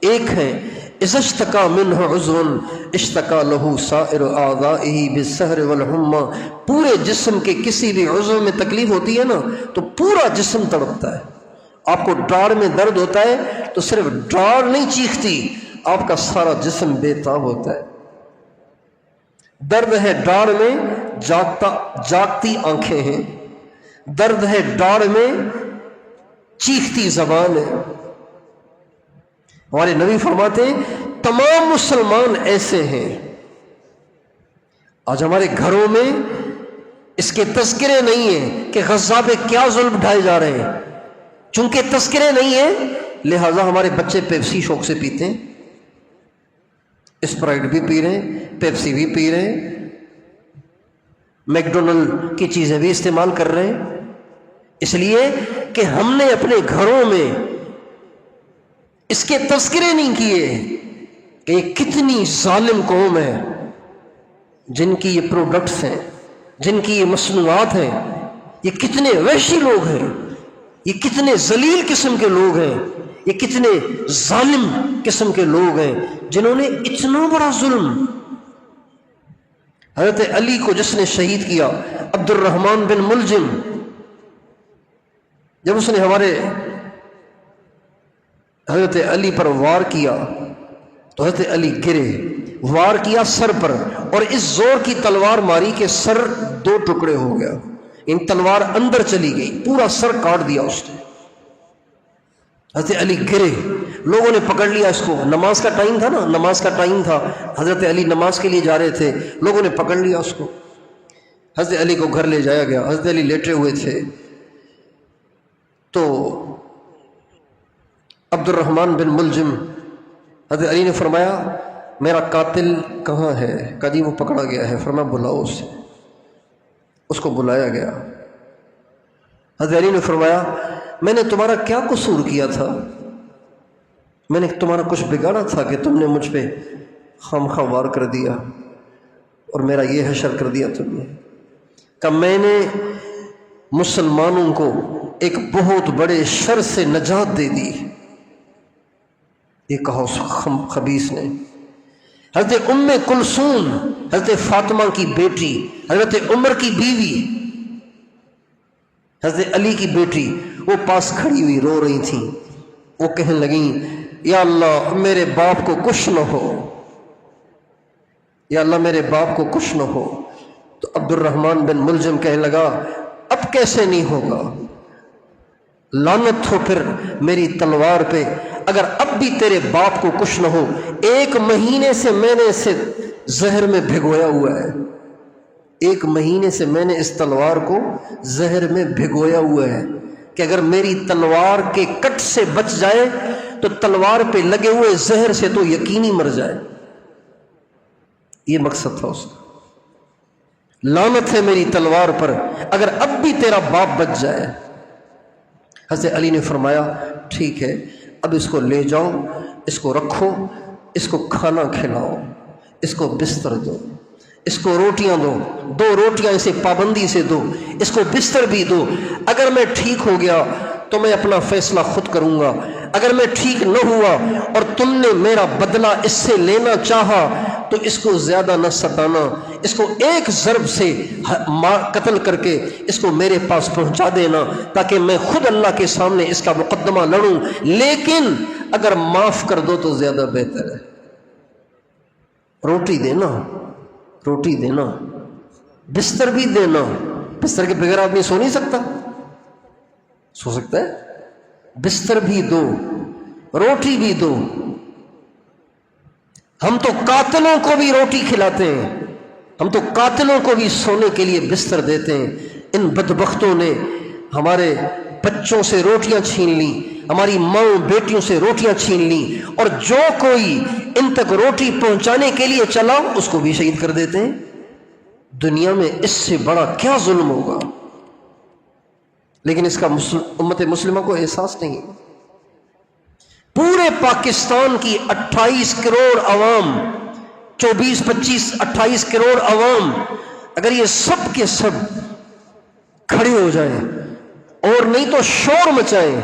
ایک ہیں. اذا اشتکا منہ عضو اشتکا لہ سائر اعضائہ بالسہر والحمى. پورے جسم کے کسی بھی عضو میں تکلیف ہوتی ہے نا تو پورا جسم تڑپتا ہے. آپ کو ڈاڑ میں درد ہوتا ہے تو صرف ڈاڑ نہیں چیختی، آپ کا سارا جسم بے تاب ہوتا ہے. درد ہے ڈاڑ میں، جاگتی آنکھیں ہیں. درد ہے ڈاڑ میں، چیختی زبان ہے. ہمارے نبی فرماتے ہیں تمام مسلمان ایسے ہیں. آج ہمارے گھروں میں اس کے تذکرے نہیں ہیں کہ غزہ پہ کیا ظلم ڈھائے جا رہے ہیں. چونکہ تذکرے نہیں ہیں لہٰذا ہمارے بچے پیپسی شوق سے پیتے ہیں، اسپرائٹ بھی پی رہے ہیں، پیپسی بھی پی رہے ہیں، میکڈونلڈ کی چیزیں بھی استعمال کر رہے ہیں، اس لیے کہ ہم نے اپنے گھروں میں اس کے تذکرے نہیں کیے کہ یہ کتنی ظالم قوم ہے جن کی یہ پروڈکٹس ہیں، جن کی یہ مصنوعات ہیں. یہ کتنے وحشی لوگ ہیں، یہ کتنے ذلیل قسم کے لوگ ہیں، یہ کتنے ظالم قسم کے لوگ ہیں جنہوں نے اتنا بڑا ظلم. حضرت علی کو جس نے شہید کیا، عبد الرحمن بن ملجم، جب اس نے ہمارے حضرت علی پر وار کیا تو حضرت علی گرے. وار کیا سر پر اور اس زور کی تلوار ماری کہ سر 2 ٹکڑے ہو گیا. ان تلوار اندر چلی گئی، پورا سر کاٹ دیا اس نے. حضرت علی گرے، لوگوں نے پکڑ لیا اس کو. نماز کا ٹائم تھا نا، نماز کا ٹائم تھا، حضرت علی نماز کے لیے جا رہے تھے، لوگوں نے پکڑ لیا اس کو. حضرت علی کو گھر لے جایا گیا. حضرت علی لیٹے ہوئے تھے تو عبد الرحمن بن ملجم، حضرت علی نے فرمایا میرا قاتل کہاں ہے؟ کہا جی وہ پکڑا گیا ہے۔ فرمایا بلاؤ اسے۔ اس کو بلایا گیا۔ حضرت علی نے فرمایا میں نے تمہارا کیا قصور کیا تھا؟ میں نے تمہارا کچھ بگاڑا تھا کہ تم نے مجھ پہ خواہ وار کر دیا اور میرا یہ حشر کر دیا تم نے؟ کہ میں نے مسلمانوں کو ایک بہت بڑے شر سے نجات دے دی۔ یہ کہا اس خبیث نے۔ حضرت ام کلثوم، حضرت فاطمہ کی بیٹی، حضرت عمر کی بیوی، حضرت علی کی بیٹی، وہ پاس کھڑی ہوئی رو رہی تھیں۔ وہ کہنے لگیں یا اللہ میرے باپ کو کچھ نہ ہو، یا اللہ میرے باپ کو کچھ نہ ہو۔ تو عبد الرحمن بن ملجم کہنے لگا اب کیسے نہیں ہوگا؟ لعنت ہو پھر میری تلوار پہ، اگر اب بھی تیرے باپ کو کچھ نہ ہو۔ 1 مہینے سے میں نے اسے زہر میں بھگویا ہوا ہے، 1 مہینے سے میں نے اس تلوار کو زہر میں بھگویا ہوا ہے کہ اگر میری تلوار کے کٹ سے بچ جائے تو تلوار پہ لگے ہوئے زہر سے تو یقینی مر جائے۔ یہ مقصد تھا اس کا۔ لعنت ہے میری تلوار پر اگر اب بھی تیرا باپ بچ جائے۔ حضرت علی نے فرمایا ٹھیک ہے، اب اس کو لے جاؤ، اس کو رکھو، اس کو کھانا کھلاؤ، اس کو بستر دو، اس کو روٹیاں دو، 2 روٹیاں اسے پابندی سے دو، اس کو بستر بھی دو۔ اگر میں ٹھیک ہو گیا تو میں اپنا فیصلہ خود کروں گا، اگر میں ٹھیک نہ ہوا اور تم نے میرا بدلہ اس سے لینا چاہا تو اس کو زیادہ نہ ستانا، اس کو 1 ضرب سے قتل کر کے اس کو میرے پاس پہنچا دینا تاکہ میں خود اللہ کے سامنے اس کا مقدمہ لڑوں، لیکن اگر معاف کر دو تو زیادہ بہتر ہے۔ روٹی دینا، روٹی دینا، بستر بھی دینا۔ بستر کے بغیر آدمی سو نہیں سکتا، سو سکتا ہے؟ بستر بھی دو، روٹی بھی دو۔ ہم تو قاتلوں کو بھی روٹی کھلاتے ہیں، ہم تو قاتلوں کو بھی سونے کے لیے بستر دیتے ہیں۔ ان بدبختوں نے ہمارے بچوں سے روٹیاں چھین لی، ہماری ماں بیٹیوں سے روٹیاں چھین لی، اور جو کوئی ان تک روٹی پہنچانے کے لیے چلا اس کو بھی شہید کر دیتے ہیں۔ دنیا میں اس سے بڑا کیا ظلم ہوگا؟ لیکن اس کا امت مسلمہ کو احساس نہیں۔ پورے پاکستان کی 28 کروڑ عوام، 28 کروڑ عوام، اگر یہ سب کے سب کھڑے ہو جائیں اور نہیں تو شور مچائیں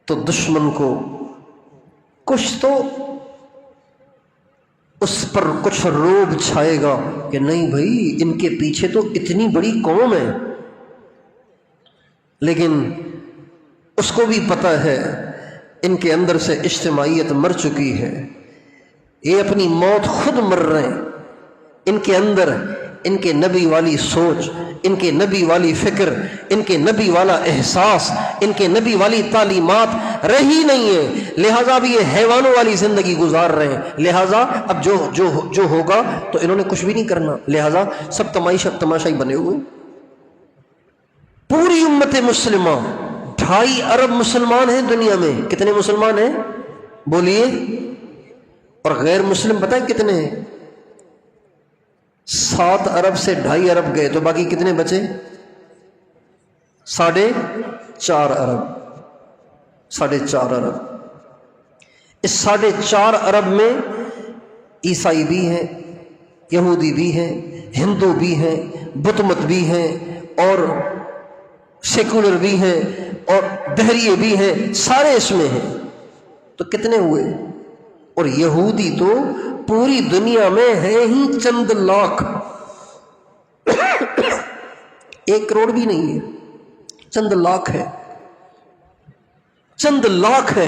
تو دشمن کو کچھ تو اس پر کچھ روب چھائے گا کہ نہیں بھائی ان کے پیچھے تو اتنی بڑی قوم ہے۔ لیکن اس کو بھی پتہ ہے ان کے اندر سے اجتماعیت مر چکی ہے، یہ اپنی موت خود مر رہے ہیں۔ ان کے اندر ان کے نبی والی سوچ، ان کے نبی والی فکر، ان کے نبی والا احساس، ان کے نبی والی تعلیمات رہی نہیں ہے، لہٰذا بھی یہ حیوانوں والی زندگی گزار رہے ہیں۔ لہٰذا اب جو ہوگا تو انہوں نے کچھ بھی نہیں کرنا، لہٰذا سب تماشائی بنے ہوئے۔ پوری امت مسلمہ 2.5 ارب مسلمان ہیں دنیا میں۔ کتنے مسلمان ہیں بولیے؟ اور غیر مسلم بتائیں کتنے ہیں؟ 7 ارب سے 2.5 ارب گئے تو باقی کتنے بچے؟ 4.5 ارب۔ 4.5 ارب۔ اس 4.5 ارب میں عیسائی بھی ہیں، یہودی بھی ہیں، ہندو بھی ہیں، بت مت بھی ہیں، اور سیکولر بھی ہیں، اور دہریے بھی ہیں، سارے اس میں ہیں۔ تو کتنے ہوئے؟ اور یہودی تو پوری دنیا میں ہیں ہی چند لاکھ، 1 کروڑ بھی نہیں ہے، چند لاکھ ہے، چند لاکھ ہے۔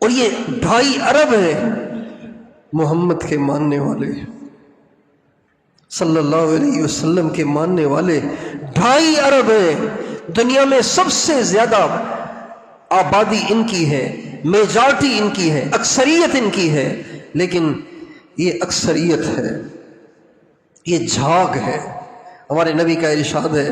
اور یہ 2.5 ارب ہے محمد کے ماننے والے، صلی اللہ علیہ وسلم کے ماننے والے 2.5 ارب ہیں۔ دنیا میں سب سے زیادہ آبادی ان کی ہے، میجارٹی ان کی ہے، اکثریت ان کی ہے، لیکن یہ اکثریت ہے، یہ جھاگ ہے۔ ہمارے نبی کا ارشاد ہے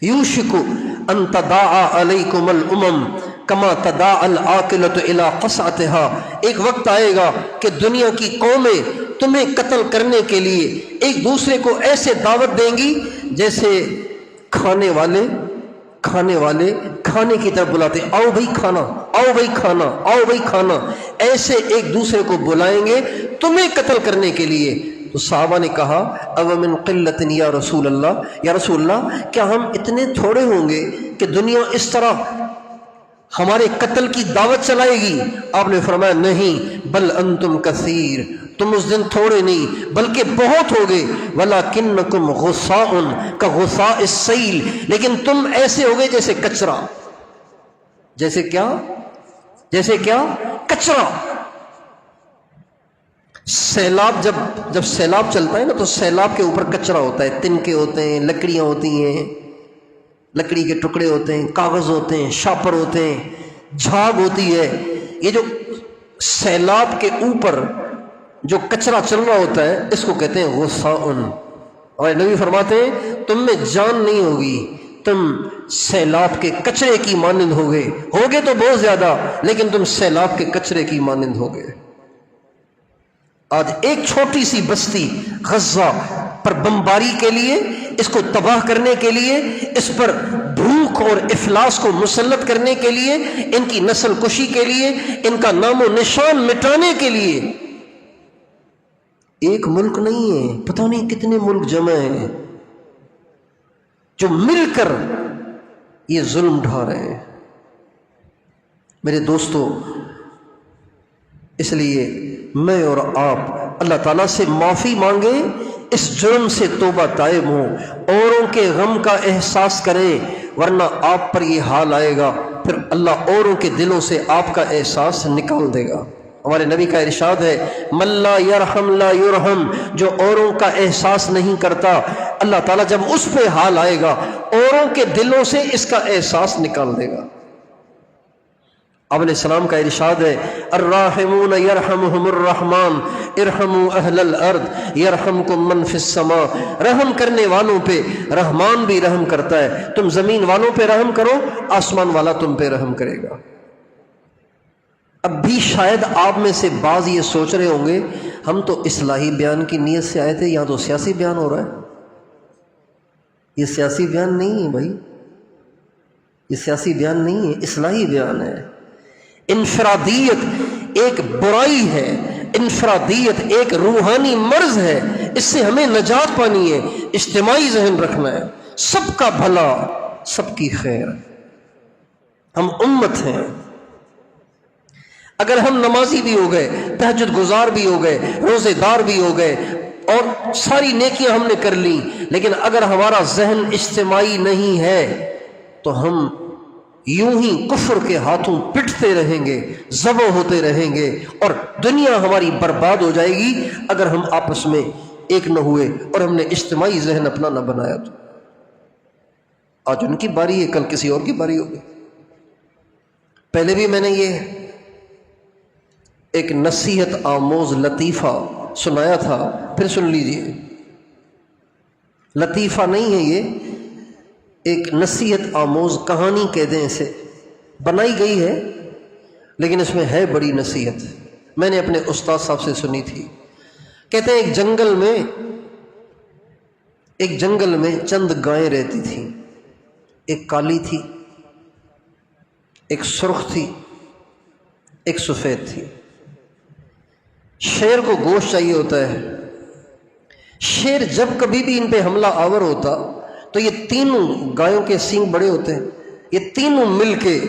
یوشک ان تداعی علیکم الامم کما تداعی العاقلۃ الی قصعتها، ایک وقت آئے گا کہ دنیا کی قومیں تمہیں قتل کرنے کے لیے ایک دوسرے کو ایسے دعوت دیں گی جیسے کھانے والے کھانے کی طرف بلاتے ہیں، آؤ بھائی کھانا، آؤ بھائی کھانا، آؤ بھائی کھانا، ایسے ایک دوسرے کو بلائیں گے تمہیں قتل کرنے کے لیے۔ تو صحابہ نے کہا او من قلت یا رسول اللہ، یا رسول اللہ کیا ہم اتنے تھوڑے ہوں گے کہ دنیا اس طرح ہمارے قتل کی دعوت چلائے گی؟ آپ نے فرمایا نہیں، بل انتم کثیر، تم اس دن تھوڑے نہیں بلکہ بہت ہوگے، ولکنکم غثاء کغثاء السیل، لیکن تم ایسے ہوگے جیسے کچرا، جیسے کیا کچرا۔ سیلاب جب سیلاب چلتا ہے نا تو سیلاب کے اوپر کچرا ہوتا ہے، تنکے ہوتے ہیں، لکڑیاں ہوتی ہیں، لکڑی کے ٹکڑے ہوتے ہیں، کاغذ ہوتے ہیں، شاپر ہوتے ہیں، جھاگ ہوتی ہے۔ یہ جو سیلاب کے اوپر جو کچرا چل رہا ہوتا ہے اس کو کہتے ہیں غصاء۔ اور نبی فرماتے ہیں تم میں جان نہیں ہوگی، تم سیلاب کے کچرے کی مانند ہوگے تو بہت زیادہ، لیکن تم سیلاب کے کچرے کی مانند ہوگے۔ آج ایک چھوٹی سی بستی غزہ پر بمباری کے لیے، اس کو تباہ کرنے کے لیے، اس پر بھوک اور افلاس کو مسلط کرنے کے لیے، ان کی نسل کشی کے لیے، ان کا نام و نشان مٹانے کے لیے ایک ملک نہیں ہے، پتہ نہیں کتنے ملک جمع ہیں جو مل کر یہ ظلم ڈھا رہے ہیں۔ میرے دوستو، اس لیے میں اور آپ اللہ تعالیٰ سے معافی مانگیں، اس جرم سے توبہ طائب ہوں، اوروں کے غم کا احساس کریں، ورنہ آپ پر یہ حال آئے گا، پھر اللہ اوروں کے دلوں سے آپ کا احساس نکال دے گا۔ ہمارے نبی کا ارشاد ہے من لا یرحم لا یرحم، جو اوروں کا احساس نہیں کرتا، اللہ تعالیٰ جب اس پہ حال آئے گا اوروں کے دلوں سے اس کا احساس نکال دے گا۔ آپ علیہ السلام کا ارشاد ہے الراحمون یرحمہم الرحمن ارحموا اہل الارض یرحمکم من فی السماء، رحم کرنے والوں پہ رحمان بھی رحم کرتا ہے، تم زمین والوں پہ رحم کرو، آسمان والا تم پہ رحم کرے گا۔ اب بھی شاید آپ میں سے بعض یہ سوچ رہے ہوں گے ہم تو اصلاحی بیان کی نیت سے آئے تھے، یہاں تو سیاسی بیان ہو رہا ہے۔ یہ سیاسی بیان نہیں ہے بھائی، یہ سیاسی بیان نہیں ہے، اصلاحی بیان ہے۔ انفرادیت ایک برائی ہے، انفرادیت ایک روحانی مرض ہے، اس سے ہمیں نجات پانی ہے، اجتماعی ذہن رکھنا ہے، سب کا بھلا، سب کی خیر۔ ہم امت ہیں، اگر ہم نمازی بھی ہو گئے، تہجد گزار بھی ہو گئے، روزے دار بھی ہو گئے اور ساری نیکیاں ہم نے کر لی، لیکن اگر ہمارا ذہن اجتماعی نہیں ہے تو ہم یوں ہی کفر کے ہاتھوں پٹتے رہیں گے، ذبح ہوتے رہیں گے، اور دنیا ہماری برباد ہو جائے گی اگر ہم آپس میں ایک نہ ہوئے اور ہم نے اجتماعی ذہن اپنا نہ بنایا تو۔ آج ان کی باری ہے، کل کسی اور کی باری ہوگی۔ پہلے بھی میں نے یہ ایک نصیحت آموز لطیفہ سنایا تھا، پھر سن لیجئے۔ لطیفہ نہیں ہے، یہ ایک نصیحت آموز کہانی کہہ دیں، اسے بنائی گئی ہے لیکن اس میں ہے بڑی نصیحت۔ میں نے اپنے استاد صاحب سے سنی تھی۔ کہتے ہیں ایک جنگل میں چند گائیں رہتی تھیں، ایک کالی تھی، ایک سرخ تھی، ایک سفید تھی۔ شیر کو گوشت چاہیے ہوتا ہے، شیر جب کبھی بھی ان پہ حملہ آور ہوتا تو یہ تینوں گایوں کے سینگ بڑے ہوتے ہیں، یہ تینوں مل کے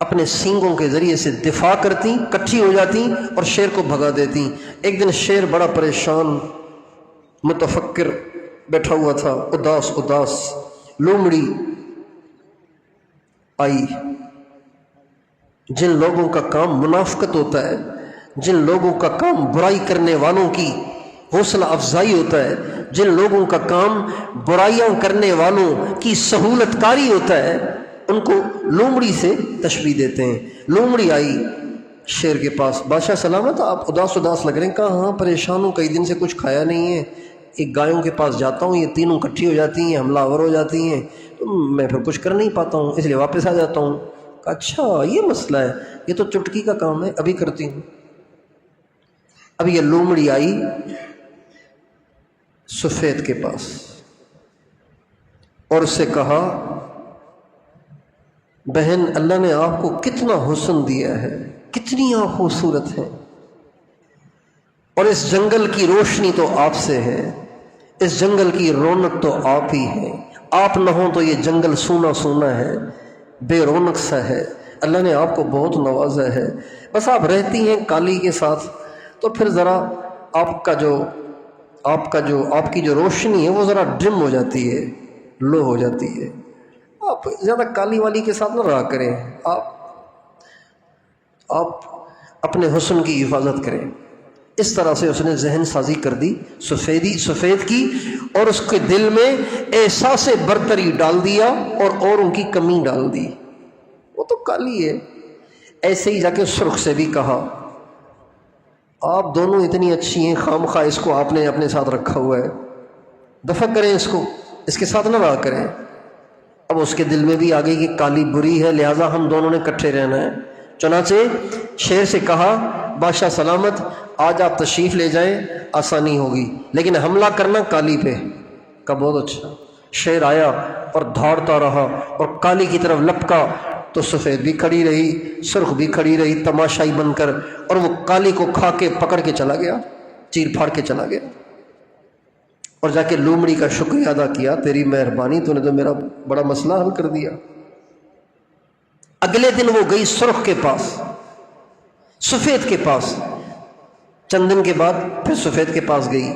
اپنے سینگوں کے ذریعے سے دفاع کرتی، کٹھی ہو جاتی اور شیر کو بھگا دیتی۔ ایک دن شیر بڑا پریشان متفکر بیٹھا ہوا تھا، اداس لومڑی آئی۔ جن لوگوں کا کام منافقت ہوتا ہے، جن لوگوں کا کام برائی کرنے والوں کی حوصلہ افزائی ہوتا ہے، جن لوگوں کا کام برائیاں کرنے والوں کی سہولت کاری ہوتا ہے، ان کو لومڑی سے تشبیہ دیتے ہیں۔ لومڑی آئی شیر کے پاس، بادشاہ سلامت، آپ اداس لگ رہے ہیں؟ کہا ہاں پریشان ہوں، کئی دن سے کچھ کھایا نہیں ہے، ایک گایوں کے پاس جاتا ہوں، یہ تینوں کٹھی ہو جاتی ہیں، حملہ آور ہو جاتی ہیں، تو میں پھر کچھ کر نہیں پاتا ہوں، اس لیے واپس آ جاتا ہوں۔ اچھا یہ مسئلہ ہے، یہ تو چٹکی کا کام ہے، ابھی کرتی ہوں۔ اب یہ لومڑی آئی سفید کے پاس اور اس سے کہا بہن اللہ نے آپ کو کتنا حسن دیا ہے، کتنی آپ خوبصورت ہیں، اور اس جنگل کی روشنی تو آپ سے ہے، اس جنگل کی رونق تو آپ ہی ہے، آپ نہ ہوں تو یہ جنگل سونا سونا ہے، بے رونق سا ہے، اللہ نے آپ کو بہت نوازا ہے، بس آپ رہتی ہیں کالی کے ساتھ تو پھر ذرا آپ کی جو روشنی ہے وہ ذرا ڈم ہو جاتی ہے، لو ہو جاتی ہے، آپ زیادہ کالی والی کے ساتھ نہ رہا کریں، آپ اپنے حسن کی حفاظت کریں۔ اس طرح سے اس نے ذہن سازی کر دی سفید کی، اور اس کے دل میں احساس برتری ڈال دیا اور اوروں کی کمی ڈال دی، وہ تو کالی ہے۔ ایسے ہی جا کے سرخ سے بھی کہا آپ دونوں اتنی اچھی ہیں، خام خواہ اس کو آپ نے اپنے ساتھ رکھا ہوا ہے، دفع کریں اس کو، اس کے ساتھ نہ رہا کریں۔ اب اس کے دل میں بھی آ گئی کہ کالی بری ہے، لہٰذا ہم دونوں نے کٹھے رہنا ہے۔ چنانچہ شیر سے کہا بادشاہ سلامت، آج آپ تشریف لے جائیں، آسانی ہوگی، لیکن حملہ کرنا کالی پہ۔ کہا بہت اچھا۔ شیر آیا اور دھاڑتا رہا اور کالی کی طرف لپکا تو سفید بھی کھڑی رہی، سرخ بھی کھڑی رہی تماشائی بن کر، اور وہ کالی کو کھا کے پکڑ کے چلا گیا، چیر پھاڑ کے چلا گیا، اور جا کے لومڑی کا شکریہ ادا کیا، تیری مہربانی، تو نے تو میرا بڑا مسئلہ حل کر دیا۔ اگلے دن وہ گئی سرخ کے پاس، سفید کے پاس، چند دن کے بعد پھر سفید کے پاس گئی،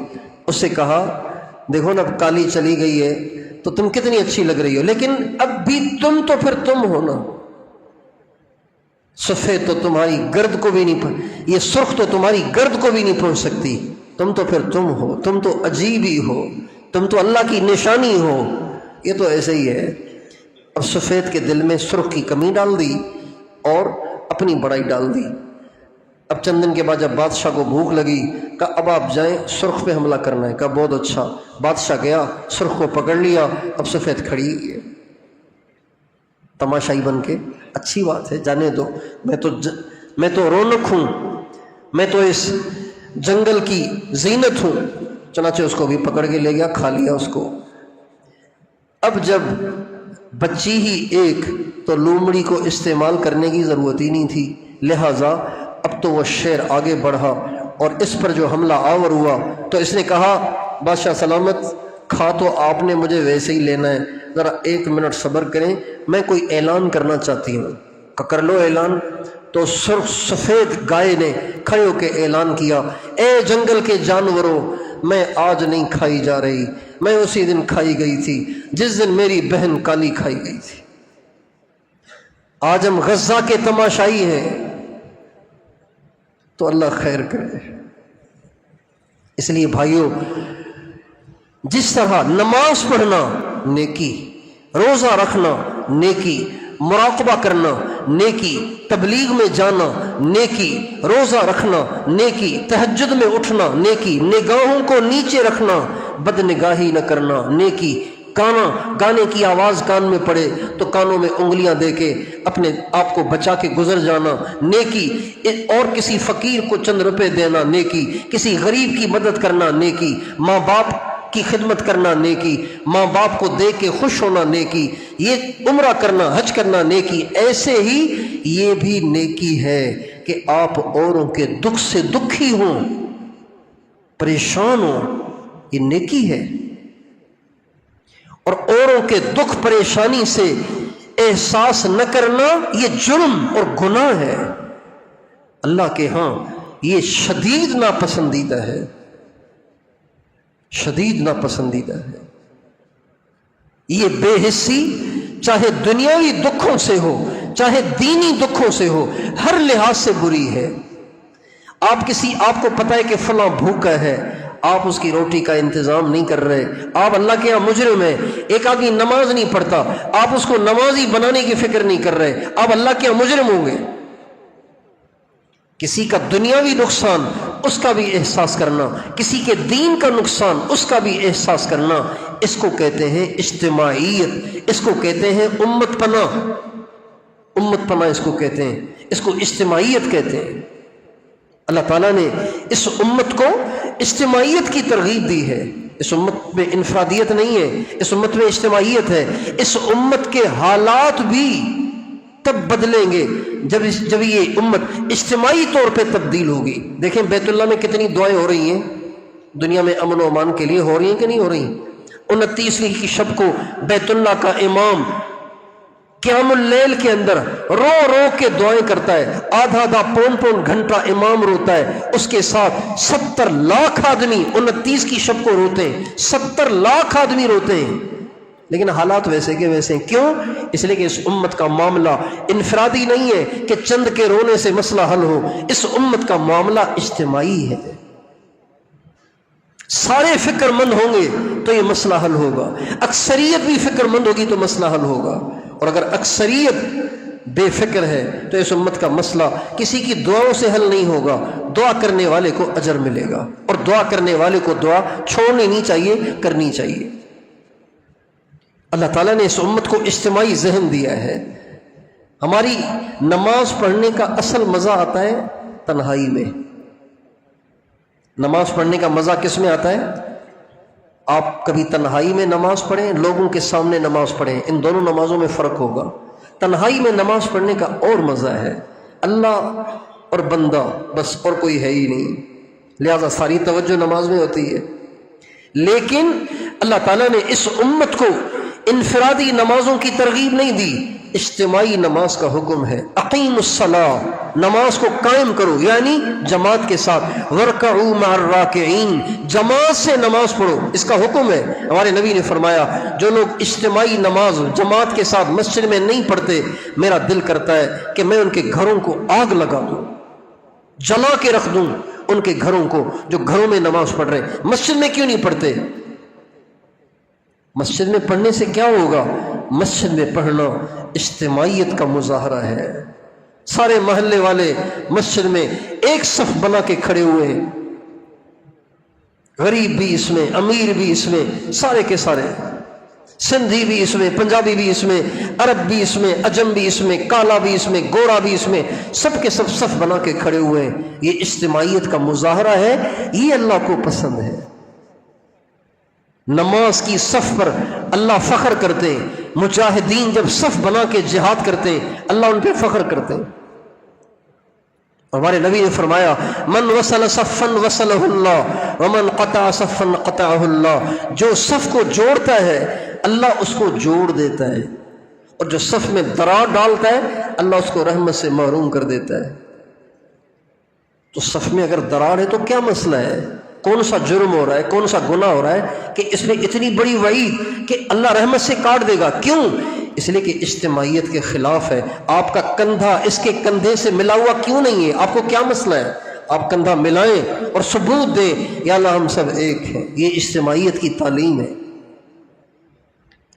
اس سے کہا دیکھو نا اب کالی چلی گئی ہے تو تم کتنی اچھی لگ رہی ہو، لیکن اب بھی تم تو پھر تم ہو نا، سفید تو تمہاری گرد کو بھی نہیں، یہ سرخ تو تمہاری گرد کو بھی نہیں پہنچ سکتی، تم تو پھر تم ہو، تم تو عجیب ہی ہو، تم تو اللہ کی نشانی ہو، یہ تو ایسے ہی ہے۔ اب سفید کے دل میں سرخ کی کمی ڈال دی اور اپنی بڑائی ڈال دی۔ اب چند دن کے بعد جب بادشاہ کو بھوک لگی، کہا اب آپ جائیں سرخ پہ حملہ کرنا ہے۔ کہا بہت اچھا۔ بادشاہ گیا، سرخ کو پکڑ لیا، اب سفید کھڑی ہے تماشائی بن کے۔ اچھی بات ہے، جانے دو، میں تو رونق ہوں، میں تو اس جنگل کی زینت ہوں۔ چنانچہ اس کو بھی پکڑ کے لے گیا، کھا لیا اس کو۔ اب جب بچی ہی ایک، تو لومڑی کو استعمال کرنے کی ضرورت ہی نہیں تھی، لہٰذا اب تو وہ شیر آگے بڑھا اور اس پر جو حملہ آور ہوا تو اس نے کہا بادشاہ سلامت، کھا تو آپ نے مجھے ویسے ہی لینا ہے، ذرا 1 منٹ صبر کریں، میں کوئی اعلان کرنا چاہتی ہوں۔ کر لو اعلان۔ تو سرخ سفید گائے نے کھڑے ہو کے اعلان کیا، اے جنگل کے جانوروں، میں آج نہیں کھائی جا رہی، میں اسی دن کھائی گئی تھی جس دن میری بہن کالی کھائی گئی تھی۔ آج ہم غزہ کے تماشائی ہیں، تو اللہ خیر کرے۔ اس لیے بھائیوں، جس طرح نماز پڑھنا نیکی، روزہ رکھنا نیکی، مراقبہ کرنا نیکی، تبلیغ میں جانا نیکی، روزہ رکھنا نیکی، تہجد میں اٹھنا نیکی، نگاہوں کو نیچے رکھنا، بد نگاہی نہ کرنا نیکی، گانے کی آواز کان میں پڑے تو کانوں میں انگلیاں دے کے اپنے آپ کو بچا کے گزر جانا نیکی، اور کسی فقیر کو چند روپے دینا نیکی، کسی غریب کی مدد کرنا نیکی، ماں باپ کی خدمت کرنا نیکی، ماں باپ کو دیکھ کے خوش ہونا نیکی، یہ عمرہ کرنا، حج کرنا نیکی۔ ایسے ہی یہ بھی نیکی ہے کہ آپ اوروں کے دکھ سے دکھی ہوں، پریشان ہوں، یہ نیکی ہے۔ اور اوروں کے دکھ پریشانی سے احساس نہ کرنا یہ جرم اور گناہ ہے، اللہ کے ہاں یہ شدید ناپسندیدہ ہے، شدید ناپسندیدہ ہے۔ یہ بے حسی چاہے دنیاوی دکھوں سے ہو چاہے دینی دکھوں سے ہو، ہر لحاظ سے بری ہے۔ آپ کو پتہ ہے کہ فلاں بھوکا ہے، آپ اس کی روٹی کا انتظام نہیں کر رہے، آپ اللہ کے یہاں مجرم ہیں۔ ایک آدمی نماز نہیں پڑھتا، آپ اس کو نمازی بنانے کی فکر نہیں کر رہے، آپ اللہ کے یہاں مجرم ہوں گے۔ کسی کا دنیاوی نقصان اس کا بھی احساس کرنا، کسی کے دین کا نقصان اس کا بھی احساس کرنا، اس کو کہتے ہیں اجتماعیت، اس کو کہتے ہیں امت پناہ۔ امت پناہ اس کو کہتے ہیں، اس کو اجتماعیت کہتے ہیں۔ اللہ تعالیٰ نے اس امت کو اجتماعیت کی ترغیب دی ہے۔ اس امت میں انفرادیت نہیں ہے، اس امت میں اجتماعیت ہے۔ اس امت کے حالات بھی تب بدلیں گے جب یہ امت اجتماعی طور پہ تبدیل ہوگی۔ دیکھیں بیت اللہ میں کتنی دعائیں ہو رہی ہیں، دنیا میں امن و امان کے لیے ہو رہی ہیں کہ نہیں ہو رہی؟ 29ویں کی شب کو بیت اللہ کا امام قیام اللیل کے اندر رو رو کے دعائیں کرتا ہے، آدھا آدھا پون گھنٹہ امام روتا ہے، اس کے ساتھ 70 لاکھ آدمی 29 کی شب کو روتے ہیں، 70 لاکھ آدمی روتے ہیں، لیکن حالات ویسے کے ویسے ہیں۔ کیوں؟ اس لیے کہ اس امت کا معاملہ انفرادی نہیں ہے کہ چند کے رونے سے مسئلہ حل ہو، اس امت کا معاملہ اجتماعی ہے۔ سارے فکر مند ہوں گے تو یہ مسئلہ حل ہوگا، اکثریت بھی فکر مند ہوگی تو مسئلہ حل ہوگا، اور اگر اکثریت بے فکر ہے تو اس امت کا مسئلہ کسی کی دعاؤں سے حل نہیں ہوگا، دعا کرنے والے کو اجر ملے گا، اور دعا کرنے والے کو دعا چھوڑنی نہیں چاہیے، کرنی چاہیے۔ اللہ تعالیٰ نے اس امت کو اجتماعی ذہن دیا ہے۔ ہماری نماز پڑھنے کا اصل مزہ آتا ہے تنہائی میں۔ نماز پڑھنے کا مزہ کس میں آتا ہے؟ آپ کبھی تنہائی میں نماز پڑھیں، لوگوں کے سامنے نماز پڑھیں، ان دونوں نمازوں میں فرق ہوگا۔ تنہائی میں نماز پڑھنے کا اور مزہ ہے، اللہ اور بندہ، بس اور کوئی ہے ہی نہیں، لہذا ساری توجہ نماز میں ہوتی ہے۔ لیکن اللہ تعالیٰ نے اس امت کو انفرادی نمازوں کی ترغیب نہیں دی، اجتماعی نماز کا حکم ہے۔ اقیم الصلاۃ، نماز کو قائم کرو، یعنی جماعت کے ساتھ، ورکعوا مع الراکعین، جماعت سے نماز پڑھو، اس کا حکم ہے۔ ہمارے نبی نے فرمایا جو لوگ اجتماعی نماز جماعت کے ساتھ مسجد میں نہیں پڑھتے، میرا دل کرتا ہے کہ میں ان کے گھروں کو آگ لگا دوں، جلا کے رکھ دوں ان کے گھروں کو، جو گھروں میں نماز پڑھ رہے ہیں۔ مسجد میں کیوں نہیں پڑھتے؟ مسجد میں پڑھنے سے کیا ہوگا؟ مسجد میں پڑھنا اجتماعیت کا مظاہرہ ہے۔ سارے محلے والے مسجد میں ایک صف بنا کے کھڑے ہوئے ہیں، غریب بھی اس میں، امیر بھی اس میں، سارے کے سارے، سندھی بھی اس میں، پنجابی بھی اس میں، عرب بھی اس میں، عجم بھی اس میں، کالا بھی اس میں، گورا بھی اس میں، سب کے سب صف بنا کے کھڑے ہوئے ہیں۔ یہ اجتماعیت کا مظاہرہ ہے، یہ اللہ کو پسند ہے۔ نماز کی صف پر اللہ فخر کرتے ہیں، مجاہدین جب صف بنا کے جہاد کرتے ہیں اللہ ان پہ فخر کرتے ہیں۔ ہمارے نبی نے فرمایا من وصل صفا وصلہ اللہ ومن قطع صفا قطعہ اللہ، جو صف کو جوڑتا ہے اللہ اس کو جوڑ دیتا ہے، اور جو صف میں دراڑ ڈالتا ہے اللہ اس کو رحمت سے محروم کر دیتا ہے۔ تو صف میں اگر دراڑ ہے تو کیا مسئلہ ہے؟ کون سا جرم ہو رہا ہے، کون سا گناہ ہو رہا ہے کہ اس میں اتنی بڑی وعید کہ اللہ رحمت سے کاٹ دے گا؟ کیوں؟ اس لیے کہ اجتماعیت کے خلاف ہے۔ آپ کا کندھا اس کے کندھے سے ملا ہوا کیوں نہیں ہے؟ آپ کو کیا مسئلہ ہے؟ آپ کندھا ملائیں اور ثبوت دیں یا اللہ ہم سب ایک ہیں۔ یہ اجتماعیت کی تعلیم ہے۔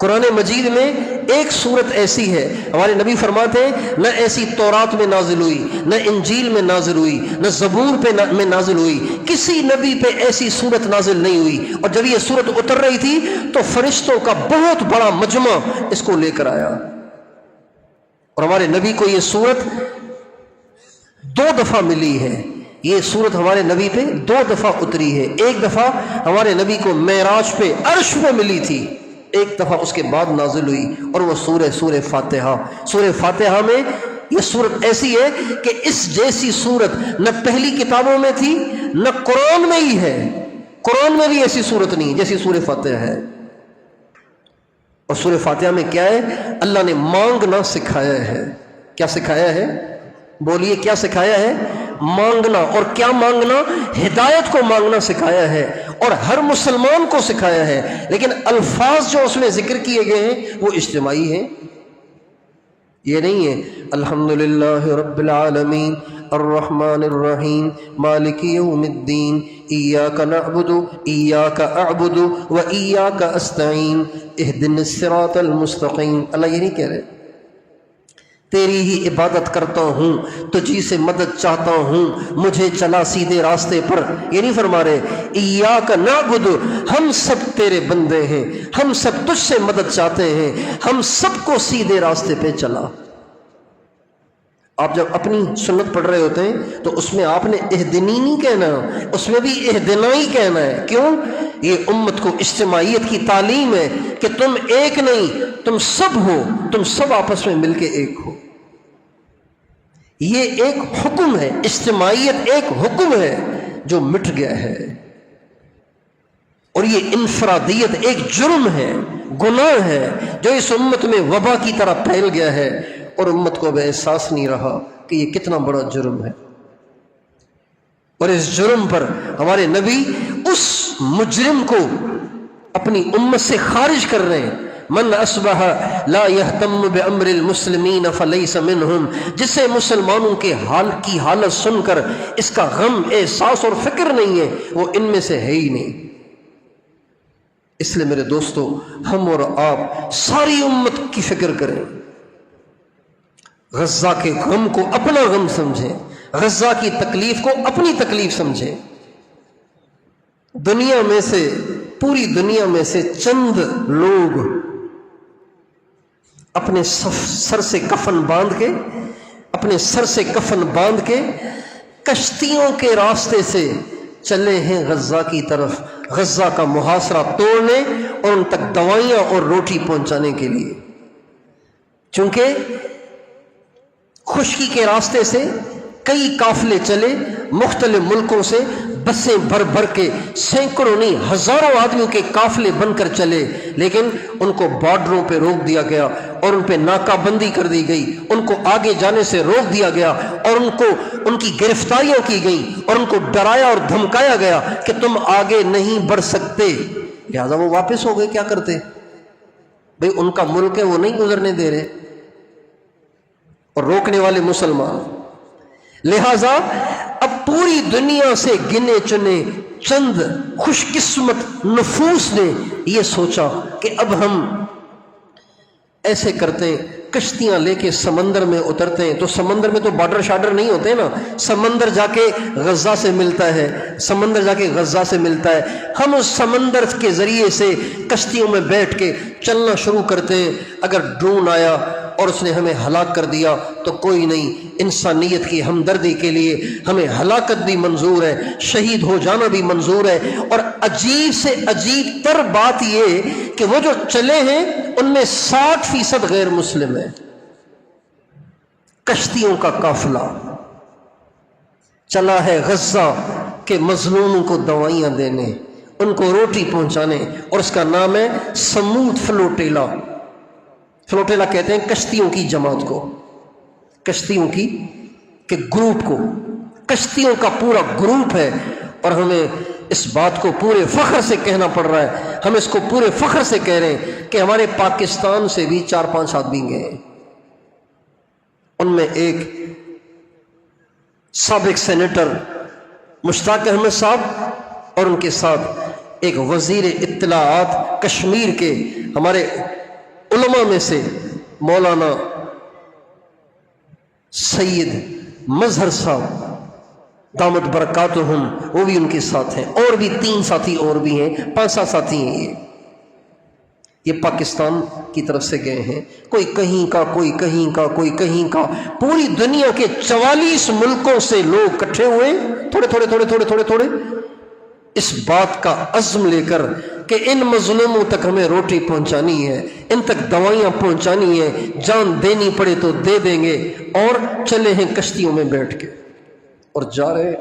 قرآن مجید میں ایک صورت ایسی ہے، ہمارے نبی فرماتے ہیں نہ ایسی تورات میں نازل ہوئی، نہ انجیل میں نازل ہوئی، نہ زبور میں نازل ہوئی، کسی نبی پہ ایسی صورت نازل نہیں ہوئی۔ اور جب یہ صورت اتر رہی تھی تو فرشتوں کا بہت بڑا مجمع اس کو لے کر آیا، اور ہمارے نبی کو یہ صورت 2 دفعہ ملی ہے۔ یہ صورت ہمارے نبی پہ 2 دفعہ اتری ہے۔ ایک دفعہ ہمارے نبی کو معراج پہ عرش پہ ملی تھی، ایک دفعہ اس کے بعد نازل ہوئی، اور وہ سورہ فاتحہ۔ سورہ فاتحہ میں یہ صورت ایسی ہے کہ اس جیسی صورت نہ پہلی کتابوں میں تھی نہ قرآن میں ہی ہے، قرآن میں بھی ایسی صورت نہیں جیسی سورہ فاتحہ ہے۔ اور سورہ فاتحہ میں کیا ہے؟ اللہ نے مانگنا سکھایا ہے۔ کیا سکھایا ہے؟ بولیے کیا سکھایا ہے؟ مانگنا۔ اور کیا مانگنا؟ ہدایت کو مانگنا سکھایا ہے، اور ہر مسلمان کو سکھایا ہے، لیکن الفاظ جو اس میں ذکر کیے گئے ہیں وہ اجتماعی ہیں۔ یہ نہیں ہے الحمدللہ رب العالمین الرحمن الرحیم مالک یوم الدین ایاک نعبد ایاک اعبد و ایاک استعین اہدنا الصراط المستقیم۔ اللہ یہ نہیں کہہ رہے تیری ہی عبادت کرتا ہوں، تجھی سے مدد چاہتا ہوں، مجھے چلا سیدھے راستے پر۔ یہ نہیں فرما رہے ایاک نعبد، ہم سب تیرے بندے ہیں، ہم سب تجھ سے مدد چاہتے ہیں، ہم سب کو سیدھے راستے پہ چلا۔ آپ جب اپنی سنت پڑھ رہے ہوتے ہیں تو اس میں آپ نے اہدنی نہیں کہنا، اس میں بھی اہدنا ہی کہنا ہے. کیوں؟ یہ امت کو اجتماعیت کی تعلیم ہے کہ تم ایک نہیں، تم سب ہو، تم سب آپس میں مل کے ایک ہو. یہ ایک حکم ہے، اجتماعیت ایک حکم ہے جو مٹ گیا ہے. اور یہ انفرادیت ایک جرم ہے، گناہ ہے جو اس امت میں وبا کی طرح پھیل گیا ہے، اور امت کو اب احساس نہیں رہا کہ یہ کتنا بڑا جرم ہے. اور اس جرم پر ہمارے نبی اس مجرم کو اپنی امت سے خارج کر رہے ہیں. من اصبح لا يهتم بامر المسلمین فليس منهم، جسے مسلمانوں کے حال کی حالت سن کر اس کا غم، احساس اور فکر نہیں ہے، وہ ان میں سے ہے ہی نہیں. اس لیے میرے دوستو، ہم اور آپ ساری امت کی فکر کریں. غزہ کے غم کو اپنا غم سمجھیں، غزہ کی تکلیف کو اپنی تکلیف سمجھیں. دنیا میں سے، پوری دنیا میں سے چند لوگ اپنے سر سے کفن باندھ کے کشتیوں کے راستے سے چلے ہیں غزہ کی طرف، غزہ کا محاصرہ توڑنے اور ان تک دوائیاں اور روٹی پہنچانے کے لیے. چونکہ خشکی کے راستے سے کئی قافلے چلے، مختلف ملکوں سے بسیں بھر بھر کے، سینکڑوں نہیں ہزاروں آدمیوں کے قافلے بن کر چلے، لیکن ان کو بارڈروں پہ روک دیا گیا اور ان پہ ناکہ بندی کر دی گئی، ان کو آگے جانے سے روک دیا گیا اور ان کی گرفتاریاں کی گئیں اور ان کو ڈرایا اور دھمکایا گیا کہ تم آگے نہیں بڑھ سکتے. لہذا وہ واپس ہو گئے. کیا کرتے بھئی؟ ان کا ملک ہے، وہ نہیں گزرنے دے رہے، اور روکنے والے مسلمان. لہذا اب پوری دنیا سے گنے چنے چند خوش قسمت نفوس نے یہ سوچا کہ اب ہم ایسے کرتے ہیں، کشتیاں لے کے سمندر میں اترتے ہیں. تو سمندر میں تو بارڈر شارڈر نہیں ہوتے نا، سمندر جا کے غزہ سے ملتا ہے. ہم اس سمندر کے ذریعے سے کشتیوں میں بیٹھ کے چلنا شروع کرتے ہیں. اگر ڈرون آیا اور اس نے ہمیں ہلاک کر دیا تو کوئی نہیں، انسانیت کی ہمدردی کے لیے ہمیں ہلاکت بھی منظور ہے، شہید ہو جانا بھی منظور ہے. اور عجیب سے عجیب تر بات یہ کہ وہ جو چلے ہیں ان میں 60% غیر مسلم ہیں. کشتیوں کا قافلہ چلا ہے غزہ کے مظلوموں کو دوائیاں دینے، ان کو روٹی پہنچانے، اور اس کا نام ہے سمود فلوٹیلا. فلوٹیلا کہتے ہیں کشتیوں کی جماعت کو، کشتیوں کی کہ گروپ کو، کشتیوں کا پورا گروپ ہے. اور ہمیں اس بات کو پورے فخر سے کہنا پڑ رہا ہے، ہم اس کو پورے فخر سے کہہ رہے ہیں کہ ہمارے پاکستان سے بھی 4-5 آدمی گئے ہیں. ان میں ایک سابق سینیٹر مشتاق احمد صاحب اور ان کے ساتھ ایک وزیر اطلاعات کشمیر کے ہمارے علماء میں سے مولانا سید مظہر صاحب دامت برکاتہم، وہ بھی ان کے ساتھ ہیں. اور بھی 3 ساتھی اور بھی ہیں، 5-7 ساتھی ہیں. یہ پاکستان کی طرف سے گئے ہیں. کوئی کہیں کا، کوئی کہیں کا، کوئی کہیں کا. پوری دنیا کے 44 ملکوں سے لوگ اکٹھے ہوئے، تھوڑے اس بات کا عزم لے کر کہ ان مظلوموں تک ہمیں روٹی پہنچانی ہے، ان تک دوائیاں پہنچانی ہے، جان دینی پڑے تو دے دیں گے. اور چلے ہیں کشتیوں میں بیٹھ کے اور جا رہے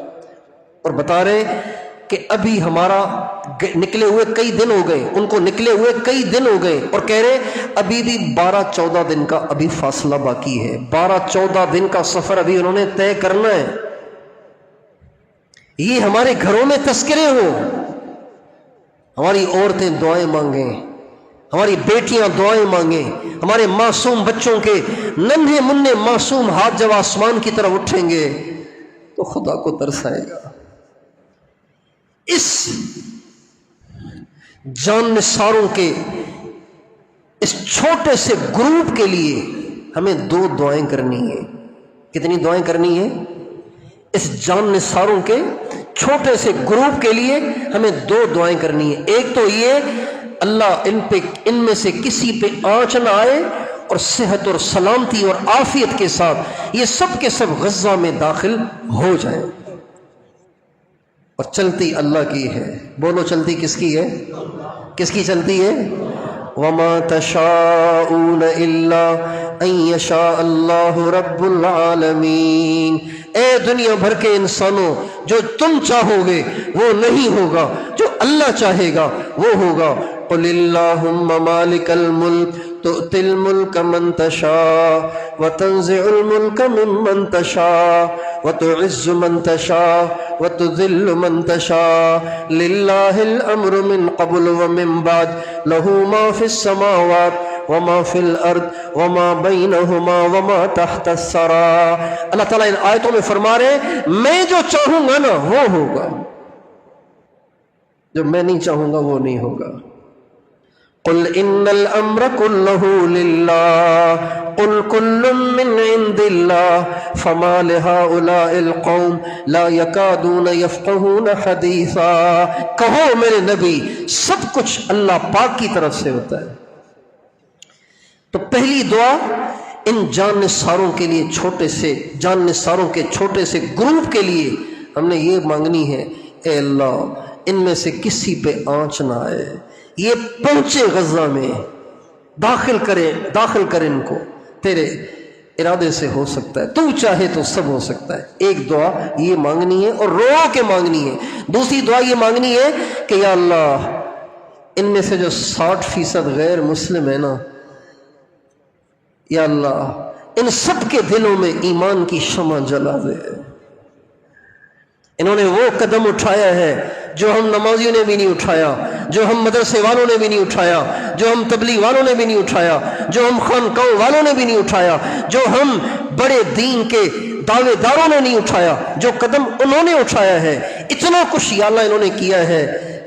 اور بتا رہے کہ ابھی ہمارا نکلے ہوئے کئی دن ہو گئے، ان کو نکلے ہوئے کئی دن ہو گئے، اور کہہ رہے ابھی بھی 12-14 دن کا ابھی فاصلہ باقی ہے. 12-14 دن کا سفر ابھی انہوں نے طے کرنا ہے. یہ ہمارے گھروں میں تذکرے ہو، ہماری عورتیں دعائیں مانگیں، ہماری بیٹیاں دعائیں مانگیں، ہمارے معصوم بچوں کے ننھے منھے معصوم ہاتھ جب آسمان کی طرف اٹھیں گے تو خدا کو ترس آئے گا. اس جان نثاروں کے اس چھوٹے سے گروپ کے لیے ہمیں 2 دعائیں کرنی ہیں. کتنی دعائیں کرنی ہیں؟ اس جان نثاروں کے چھوٹے سے گروپ کے لیے ہمیں 2 دعائیں کرنی ہیں. ایک تو یہ اللہ ان میں سے کسی پہ آنچ نہ آئے اور صحت اور سلامتی اور عافیت کے ساتھ یہ سب کے سب غزہ میں داخل ہو جائیں. اور چلتی اللہ کی ہے. بولو چلتی کس کی ہے؟ کس کی چلتی ہے؟ وَمَا تَشَاءُونَ إِلَّا أَن يَشَاءَ اللَّهُ رَبُّ الْعَالَمِينَ. اے دنیا بھر کے انسانوں، جو تم چاہو گے وہ نہیں ہوگا، جو اللہ چاہے گا وہ ہوگا. قُلِ اللَّهُمَّ مَالِكَ الْمُلْكِ تُؤْتِي الْمُلْكَ مَن تَشَاءُ وَتَنزِعُ الْمُلْكَ مِمَّن تَشَاءُ وَتُعِزُّ مَن تَشَاءُ وَتُذِلُّ مَن تَشَاءُ لِلَّهِ الْأَمْرُ مِن قَبْلُ وَمِن بَعْدُ لَهُ مَا فِي السَّمَاوَاتِ وَمَا فِي الْأَرْضِ وَمَا بَيْنَهُمَا وَمَا تَحْتَ الثَّرَى. اللہ تعالیٰ ان آیتوں میں فرما رہے ہیں میں جو چاہوں گا نا وہ ہوگا، جو میں نہیں چاہوں گا وہ نہیں ہوگا. قل ان الامر كله لله قل كل من عند الله فما لهؤلاء القوم لا يكادون يفقهون حديثا. کہو میرے نبی سب کچھ اللہ پاک کی طرف سے ہوتا ہے. تو پہلی دعا ان جان نثاروں کے لیے، چھوٹے سے جان نثاروں کے چھوٹے سے گروپ کے لیے ہم نے یہ مانگنی ہے، اے اللہ ان میں سے کسی پہ آنچ نہ آئے، یہ پہنچے غزہ میں، داخل کریں ان کو. تیرے ارادے سے ہو سکتا ہے، تو چاہے تو سب ہو سکتا ہے. ایک دعا یہ مانگنی ہے اور رو کے مانگنی ہے. دوسری دعا یہ مانگنی ہے کہ یا اللہ ان میں سے جو 60% غیر مسلم ہے نا، یا اللہ ان سب کے دلوں میں ایمان کی شمع جلا دے. انہوں نے وہ قدم اٹھایا ہے جو ہم نمازیوں نے بھی نہیں اٹھایا، جو ہم مدرسے والوں نے بھی نہیں اٹھایا، جو ہم تبلیغ والوں نے بھی نہیں اٹھایا، جو ہم خانقاہوں والوں نے بھی نہیں اٹھایا، جو ہم بڑے دین کے دعوے داروں نے نہیں اٹھایا. جو قدم انہوں نے اٹھایا ہے، اتنا کچھ یا اللہ انہوں نے کیا ہے.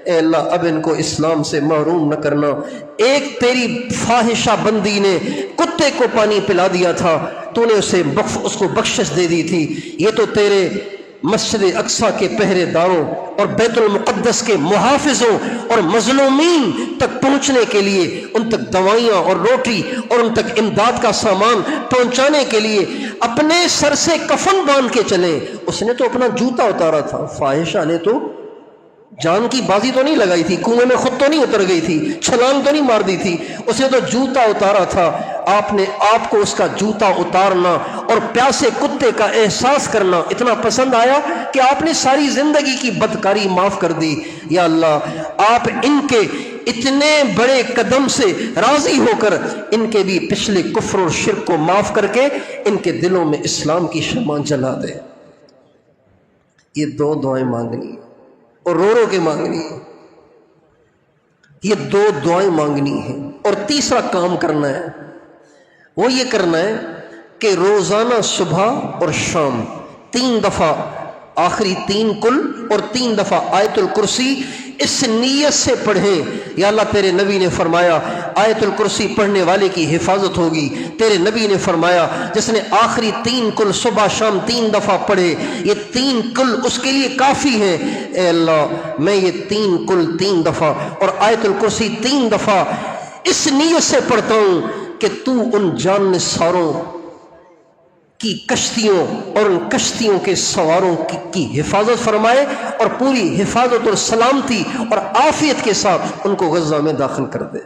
اے اللہ اب ان کو اسلام سے محروم نہ کرنا. ایک تیری فاحشہ بندی نے کتے کو پانی پلا دیا تھا، تو نے اس کو بخشش دے دی تھی. یہ تو تیرے مسجد اقصیٰ کے پہرے داروں اور بیت المقدس کے محافظوں اور مظلومین تک پہنچنے کے لیے، ان تک دوائیاں اور روٹی اور ان تک امداد کا سامان پہنچانے کے لیے اپنے سر سے کفن باندھ کے چلے. اس نے تو اپنا جوتا اتارا تھا، فاحشہ نے تو جان کی بازی تو نہیں لگائی تھی، کنویں میں خود تو نہیں اتر گئی تھی، چھلانگ تو نہیں مار دی تھی، اس نے تو جوتا اتارا تھا. آپ نے آپ کو اس کا جوتا اتارنا اور پیاسے کتے کا احساس کرنا اتنا پسند آیا کہ آپ نے ساری زندگی کی بدکاری معاف کر دی. یا اللہ آپ ان کے اتنے بڑے قدم سے راضی ہو کر ان کے بھی پچھلے کفر اور شرک کو معاف کر کے ان کے دلوں میں اسلام کی شمع جلا دے. یہ دو دعائیں مانگنی اور رو رو کے مانگنی ہے. یہ دو دعائیں مانگنی ہیں. اور تیسرا کام کرنا ہے، وہ یہ کرنا ہے کہ روزانہ صبح اور شام 3 دفعہ آخری 3 کل اور 3 دفعہ آیت الکرسی اس نیت سے پڑھیں. یا اللہ تیرے نبی نے فرمایا آیت الکرسی پڑھنے والے کی حفاظت ہوگی. تیرے نبی نے فرمایا جس نے آخری 3 کل صبح شام 3 دفعہ پڑھے، یہ 3 کل اس کے لیے کافی ہیں. اے اللہ میں یہ 3 کل 3 دفعہ اور آیت الکرسی 3 دفعہ اس نیت سے پڑھتا ہوں کہ تو ان جان نثاروں کی کشتیوں اور ان کشتیوں کے سواروں کی حفاظت فرمائے اور پوری حفاظت اور سلامتی اور عافیت کے ساتھ ان کو غزہ میں داخل کر دے.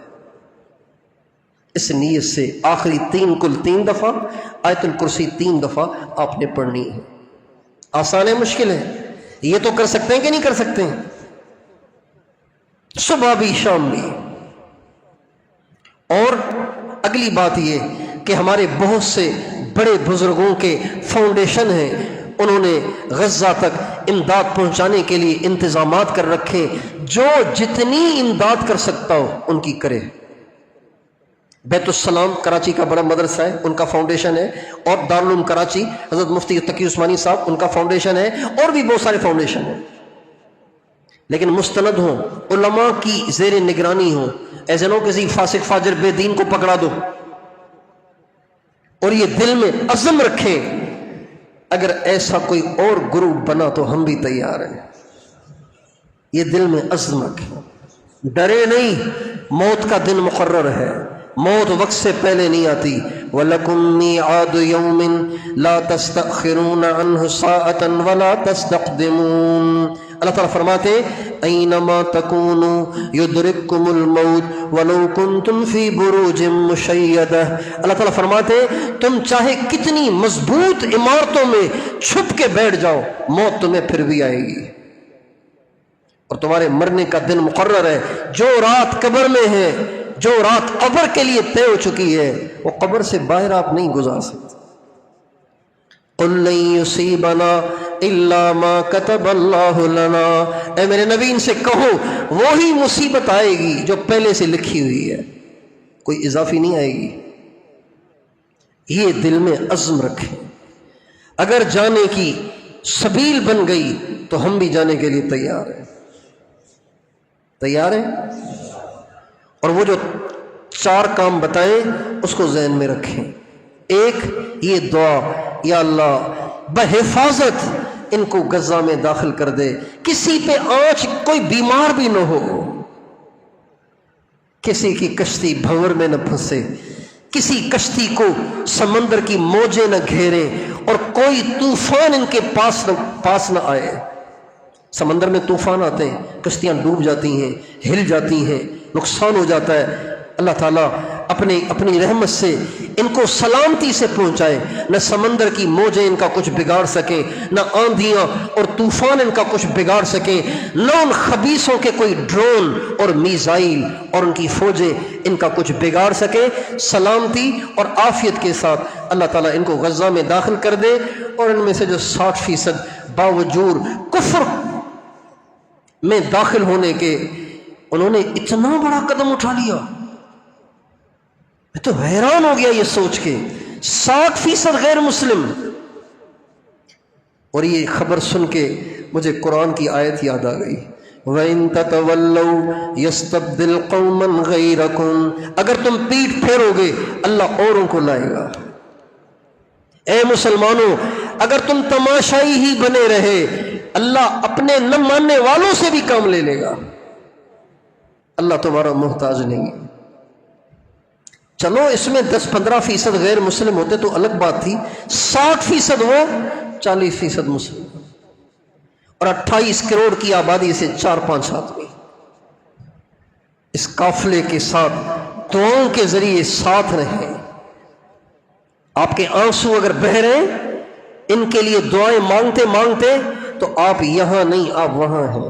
اس نیت سے آخری 3 کل 3 دفعہ آیت الکرسی 3 دفعہ آپ نے پڑھنی ہے. آسان ہے مشکل ہے؟ یہ تو کر سکتے ہیں کہ نہیں کر سکتے ہیں؟ صبح بھی شام بھی. اور اگلی بات یہ کہ ہمارے بہت سے بڑے بزرگوں کے فاؤنڈیشن ہیں، انہوں نے غزہ تک امداد پہنچانے کے لیے انتظامات کر رکھے. جو جتنی امداد کر سکتا ہو ان کی کرے. بیت السلام کراچی کا بڑا مدرسہ ہے، ان کا فاؤنڈیشن ہے. اور دارالعلوم کراچی حضرت مفتی تقی عثمانی صاحب، ان کا فاؤنڈیشن ہے. اور بھی بہت سارے فاؤنڈیشن ہیں، لیکن مستند ہوں، علماء کی زیر نگرانی ہوں. ایسے نہ ہو کسی فاسق فاجر بے دین کو پکڑا دو. اور یہ دل میں عزم رکھے اگر ایسا کوئی اور گروپ بنا تو ہم بھی تیار ہیں. یہ دل میں عزم رکھے، ڈرے نہیں. موت کا دن مقرر ہے، موت وقت سے پہلے نہیں آتی. وَلَكُمْ مِيعَادُ يَوْمٍ لَا تَسْتَأْخِرُونَ عَنْهُ سَاعَةً وَلَا تَسْتَقْدِمُونَ. اللہ تعالیٰ فرماتے اَيْنَمَا تَكُونُوا يُدْرِكْكُمُ الْمَوْتُ وَلَوْ كُنْتُمْ فِي بُرُوجٍ مُّشَيَّدَةٍ. اللہ تعالیٰ فرماتے تم چاہے کتنی مضبوط عمارتوں میں چھپ کے بیٹھ جاؤ، موت تمہیں پھر بھی آئے گی، اور تمہارے مرنے کا دن مقرر ہے. جو رات قبر میں ہے، جو رات قبر کے لیے طے ہو چکی ہے، وہ قبر سے باہر آپ نہیں گزار سکتے. قُل لَن يُصِيبَنَا إِلَّا مَا كَتَبَ اللَّهُ لَنَا. اے میرے نبی ان سے کہو وہی مصیبت آئے گی جو پہلے سے لکھی ہوئی ہے، کوئی اضافی نہیں آئے گی. یہ دل میں عزم رکھیں. اگر جانے کی سبیل بن گئی تو ہم بھی جانے کے لیے تیار ہیں. تیار ہیں؟ اور وہ جو 4 کام بتائیں اس کو ذہن میں رکھیں. ایک یہ دعا، یا اللہ بحفاظت ان کو غزہ میں داخل کر دے، کسی پہ آنچ، کوئی بیمار بھی نہ ہو، کسی کی کشتی بھنور میں نہ پھنسے، کسی کشتی کو سمندر کی موجیں نہ گھیریں، اور کوئی طوفان ان کے پاس نہ آئے. سمندر میں طوفان آتے ہیں، کشتیاں ڈوب جاتی ہیں، ہل جاتی ہیں، نقصان ہو جاتا ہے. اللہ تعالیٰ اپنی رحمت سے ان کو سلامتی سے پہنچائے. نہ سمندر کی موجیں ان کا کچھ بگاڑ سکیں، نہ آندھیاں اور طوفان ان کا کچھ بگاڑ سکیں، نہ ان خبیثوں کے کوئی ڈرون اور میزائل اور ان کی فوجیں ان کا کچھ بگاڑ سکیں. سلامتی اور عافیت کے ساتھ اللہ تعالیٰ ان کو غزہ میں داخل کر دے. اور ان میں سے جو 60% باوجود کفر میں داخل ہونے کے انہوں نے اتنا بڑا قدم اٹھا لیا، میں تو حیران ہو گیا یہ سوچ کے. 60% غیر مسلم. اور یہ خبر سن کے مجھے قرآن کی آیت یاد آ گئی، وَإِن تَتَوَلَّوْا يَسْتَبْدِلْ قَوْمًا غَيْرَكُمْ. اگر تم پیٹھ پھیرو گے اللہ اوروں کو لائے گا. اے مسلمانوں، اگر تم تماشائی ہی بنے رہے اللہ اپنے نہ ماننے والوں سے بھی کام لے لے گا. اللہ تمہارا محتاج نہیں ہے. چلو اس میں 10-15% غیر مسلم ہوتے تو الگ بات تھی. 60% وہ، 40% مسلم، اور 28 کروڑ کی آبادی سے 4-5 آدمی اس قافلے کے ساتھ دعاؤں کے ذریعے ساتھ رہیں. آپ کے آنسو اگر بہہ رہے ہیں ان کے لیے دعائیں مانگتے مانگتے، تو آپ یہاں نہیں آپ وہاں ہیں.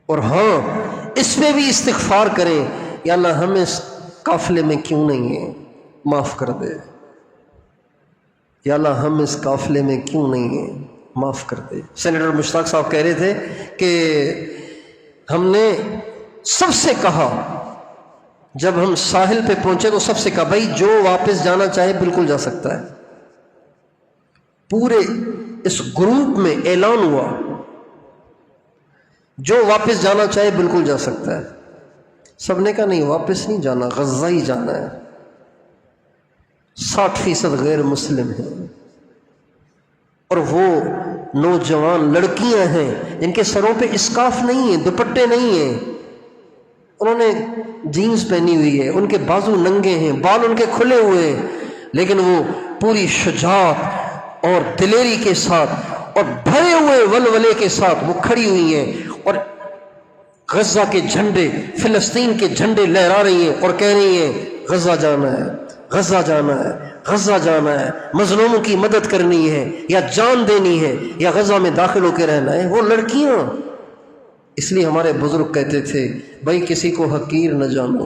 اور ہاں اس پہ بھی استغفار کریں، یا اللہ ہم اس قافلے میں کیوں نہیں ہیں، معاف کر دے. یا اللہ ہم اس قافلے میں کیوں نہیں ہیں، معاف کر دے. سینیٹر مشتاق صاحب کہہ رہے تھے کہ ہم نے سب سے کہا، جب ہم ساحل پہ پہنچے تو سب سے کہا بھائی جو واپس جانا چاہے بالکل جا سکتا ہے. پورے اس گروپ میں اعلان ہوا جو واپس جانا چاہے بالکل جا سکتا ہے. سب نے کہا نہیں واپس نہیں جانا، غزہ ہی جانا ہے. 60% غیر مسلم ہیں، اور وہ نوجوان لڑکیاں ہیں جن کے سروں پہ اسکارف نہیں ہیں، دوپٹے نہیں ہیں، انہوں نے جینز پہنی ہوئی ہے، ان کے بازو ننگے ہیں، بال ان کے کھلے ہوئے ہیں، لیکن وہ پوری شجاعت اور دلیری کے ساتھ اور بھرے ہوئے ولولے کے ساتھ وہ کھڑی ہوئی ہیں، اور غزہ کے جھنڈے، فلسطین کے جھنڈے لہرا رہی ہیں اور کہہ رہی ہیں غزہ جانا ہے، غزہ جانا ہے، غزہ جانا ہے، مظلوموں کی مدد کرنی ہے، یا جان دینی ہے، یا غزہ میں داخل ہو کے رہنا ہے. وہ لڑکیاں، اس لیے ہمارے بزرگ کہتے تھے بھائی کسی کو حقیر نہ جانو،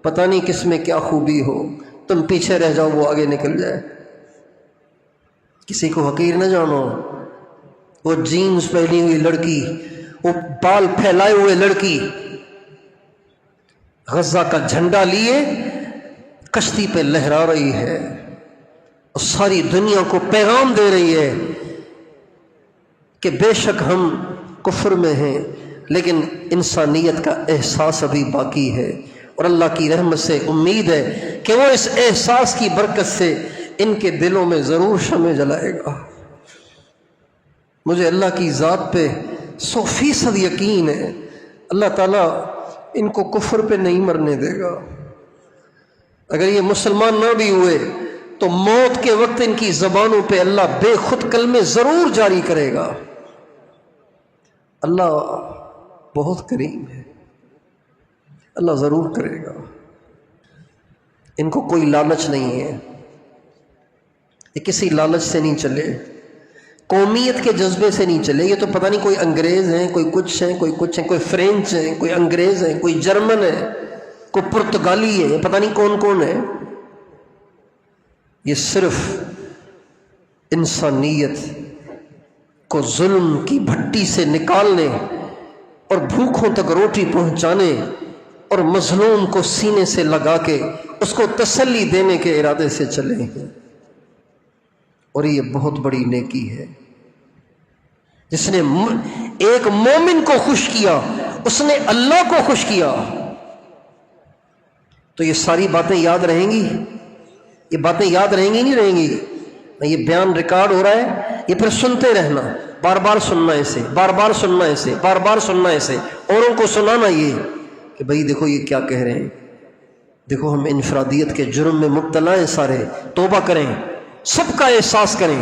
پتہ نہیں کس میں کیا خوبی ہو، تم پیچھے رہ جاؤ وہ آگے نکل جائے. کسی کو حقیر نہ جانو. وہ جینز پہنی ہوئی لڑکی، وہ بال پھیلائے ہوئے لڑکی غزہ کا جھنڈا لیے کشتی پہ لہرا رہی ہے اور ساری دنیا کو پیغام دے رہی ہے کہ بے شک ہم کفر میں ہیں لیکن انسانیت کا احساس ابھی باقی ہے، اور اللہ کی رحمت سے امید ہے کہ وہ اس احساس کی برکت سے ان کے دلوں میں ضرور شمع جلائے گا. مجھے اللہ کی ذات پہ 100% یقین ہے اللہ تعالیٰ ان کو کفر پہ نہیں مرنے دے گا. اگر یہ مسلمان نہ بھی ہوئے تو موت کے وقت ان کی زبانوں پہ اللہ بے خود کلمے ضرور جاری کرے گا۔ اللہ بہت کریم ہے، اللہ ضرور کرے گا۔ ان کو کوئی لالچ نہیں ہے، یہ کسی لالچ سے نہیں چلے، قومیت کے جذبے سے نہیں چلے۔ یہ تو پتہ نہیں کوئی انگریز ہیں، کوئی کچھ ہیں، کوئی کچھ ہیں، کوئی فرینچ ہیں، کوئی انگریز ہیں، کوئی جرمن ہے، کوئی پرتگالی ہے، یہ پتہ نہیں کون کون ہے۔ یہ صرف انسانیت کو ظلم کی بھٹی سے نکالنے اور بھوکھوں تک روٹی پہنچانے اور مظلوم کو سینے سے لگا کے اس کو تسلی دینے کے ارادے سے چلے ہیں، اور یہ بہت بڑی نیکی ہے۔ جس نے ایک مومن کو خوش کیا اس نے اللہ کو خوش کیا۔ تو یہ ساری باتیں یاد رہیں گی، یہ باتیں یاد رہیں گی نہیں رہیں گی؟ یہ بیان ریکارڈ ہو رہا ہے، یہ پھر سنتے رہنا، بار بار سننا اسے، بار بار سننا اسے، بار بار سننا اسے، اوروں کو سنانا یہ کہ بھئی دیکھو یہ کیا کہہ رہے ہیں، دیکھو ہم انفرادیت کے جرم میں مبتلا ہیں، سارے توبہ کریں، سب کا احساس کریں،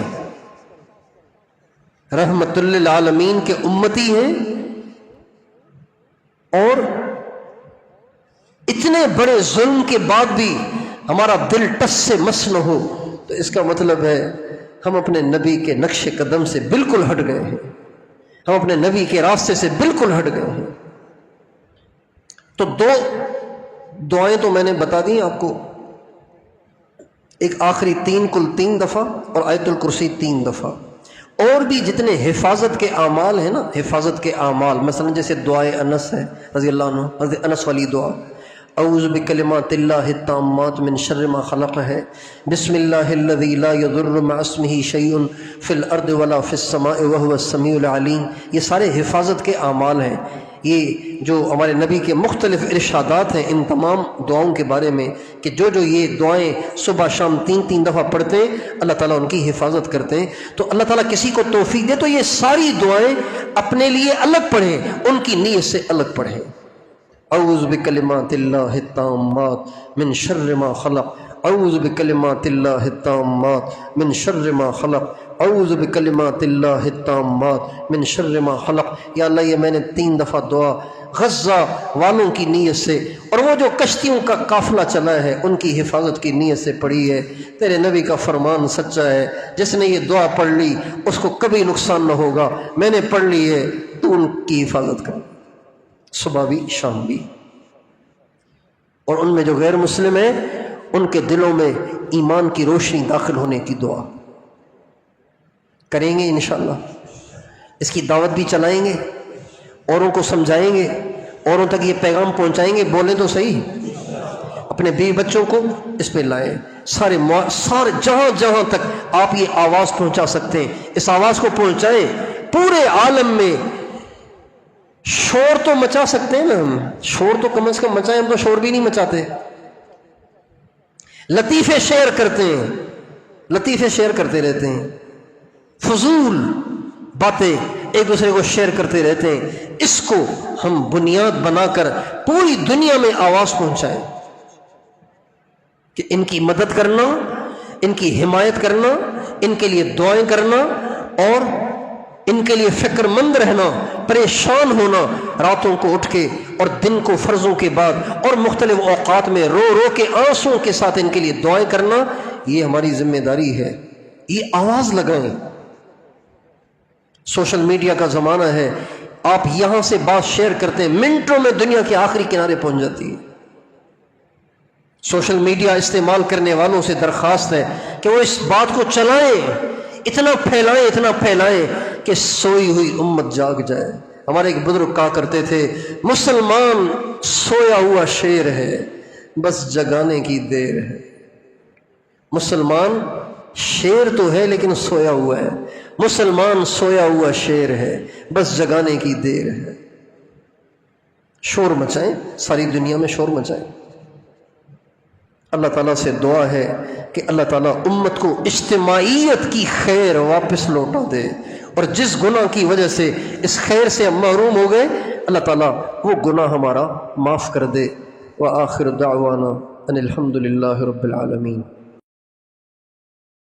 رحمت للعالمین کے امتی ہیں، اور اتنے بڑے ظلم کے بعد بھی ہمارا دل ٹس سے مس نہ ہو، تو اس کا مطلب ہے ہم اپنے نبی کے نقش قدم سے بالکل ہٹ گئے ہیں، ہم اپنے نبی کے راستے سے بالکل ہٹ گئے ہیں۔ تو دو دعائیں تو میں نے بتا دی آپ کو، ایک آخری کل 3 دفعہ اور آیت الکرسی 3 دفعہ، اور بھی جتنے حفاظت کے اعمال ہیں نا، حفاظت کے اعمال، مثلا جیسے دعائے انس ہے رضی اللہ عنہ، حضرت انس والی دعا، اعوذ بکلمات اللہ التامات من شر ما خلق ہے، بسم اللہ الذی لا یضر مع اسمہ شیء فی الارض ولا فی السماء وہو السمیع العلیم۔ یہ سارے حفاظت کے اعمال ہیں، یہ جو ہمارے نبی کے مختلف ارشادات ہیں ان تمام دعاؤں کے بارے میں، کہ جو یہ دعائیں صبح شام 3 دفعہ پڑھتے ہیں اللہ تعالیٰ ان کی حفاظت کرتے ہیں۔ تو اللہ تعالیٰ کسی کو توفیق دے تو یہ ساری دعائیں اپنے لیے الگ پڑھیں، ان کی نیت سے الگ پڑھیں۔ اعوذ بکلمات اللہ التامات من شر ما خلق، اعوذ بکلمات اللہ التامات من شر ما خلق، اعوذ بکلمات اللہ التامات من شر ما خلق۔ یا اللہ یہ میں نے 3 دفعہ دعا غزہ والوں کی نیت سے اور وہ جو کشتیوں کا قافلہ چلا ہے ان کی حفاظت کی نیت سے پڑھی ہے۔ تیرے نبی کا فرمان سچا ہے، جس نے یہ دعا پڑھ لی اس کو کبھی نقصان نہ ہوگا، میں نے پڑھ لی ہے، تو ان کی حفاظت کر، صبح بھی شام بھی۔ اور ان میں جو غیر مسلم ہیں ان کے دلوں میں ایمان کی روشنی داخل ہونے کی دعا کریں گے انشاءاللہ۔ اس کی دعوت بھی چلائیں گے، اوروں کو سمجھائیں گے، اوروں تک یہ پیغام پہنچائیں گے، بولیں تو صحیح، اپنے بیوی بچوں کو اس پہ لائیں، سارے جہاں جہاں تک آپ یہ آواز پہنچا سکتے ہیں اس آواز کو پہنچائیں۔ پورے عالم میں شور تو مچا سکتے ہیں نا، ہم شور تو کم از کم مچائیں، ہم تو شور بھی نہیں مچاتے۔ لطیفے شیئر کرتے ہیں، لطیفے شیئر کرتے رہتے ہیں، فضول باتیں ایک دوسرے کو شیئر کرتے رہتے ہیں۔ اس کو ہم بنیاد بنا کر پوری دنیا میں آواز پہنچائیں کہ ان کی مدد کرنا، ان کی حمایت کرنا، ان کے لیے دعائیں کرنا، اور ان کے لیے فکر مند رہنا، پریشان ہونا، راتوں کو اٹھ کے اور دن کو فرضوں کے بعد اور مختلف اوقات میں رو رو کے آنسوں کے ساتھ ان کے لیے دعائیں کرنا، یہ ہماری ذمہ داری ہے۔ یہ آواز لگائیں۔ سوشل میڈیا کا زمانہ ہے، آپ یہاں سے بات شیئر کرتے ہیں، منٹوں میں دنیا کے آخری کنارے پہنچ جاتی ہے۔ سوشل میڈیا استعمال کرنے والوں سے درخواست ہے کہ وہ اس بات کو چلائیں، اتنا پھیلائیں کہ سوئی ہوئی امت جاگ جائے۔ ہمارے ایک بزرگ کہا کرتے تھے، مسلمان سویا ہوا شیر ہے، بس جگانے کی دیر ہے۔ مسلمان شیر تو ہے لیکن سویا ہوا ہے، مسلمان سویا ہوا شیر ہے، بس جگانے کی دیر ہے۔ شور مچائیں، ساری دنیا میں شور مچائیں۔ اللہ تعالیٰ سے دعا ہے کہ اللہ تعالیٰ امت کو اجتماعیت کی خیر واپس لوٹا دے، اور جس گناہ کی وجہ سے اس خیر سے ہم محروم ہو گئے اللہ تعالیٰ وہ گناہ ہمارا معاف کر دے۔ وآخر دعوانا ان الحمد للہ رب العالمین۔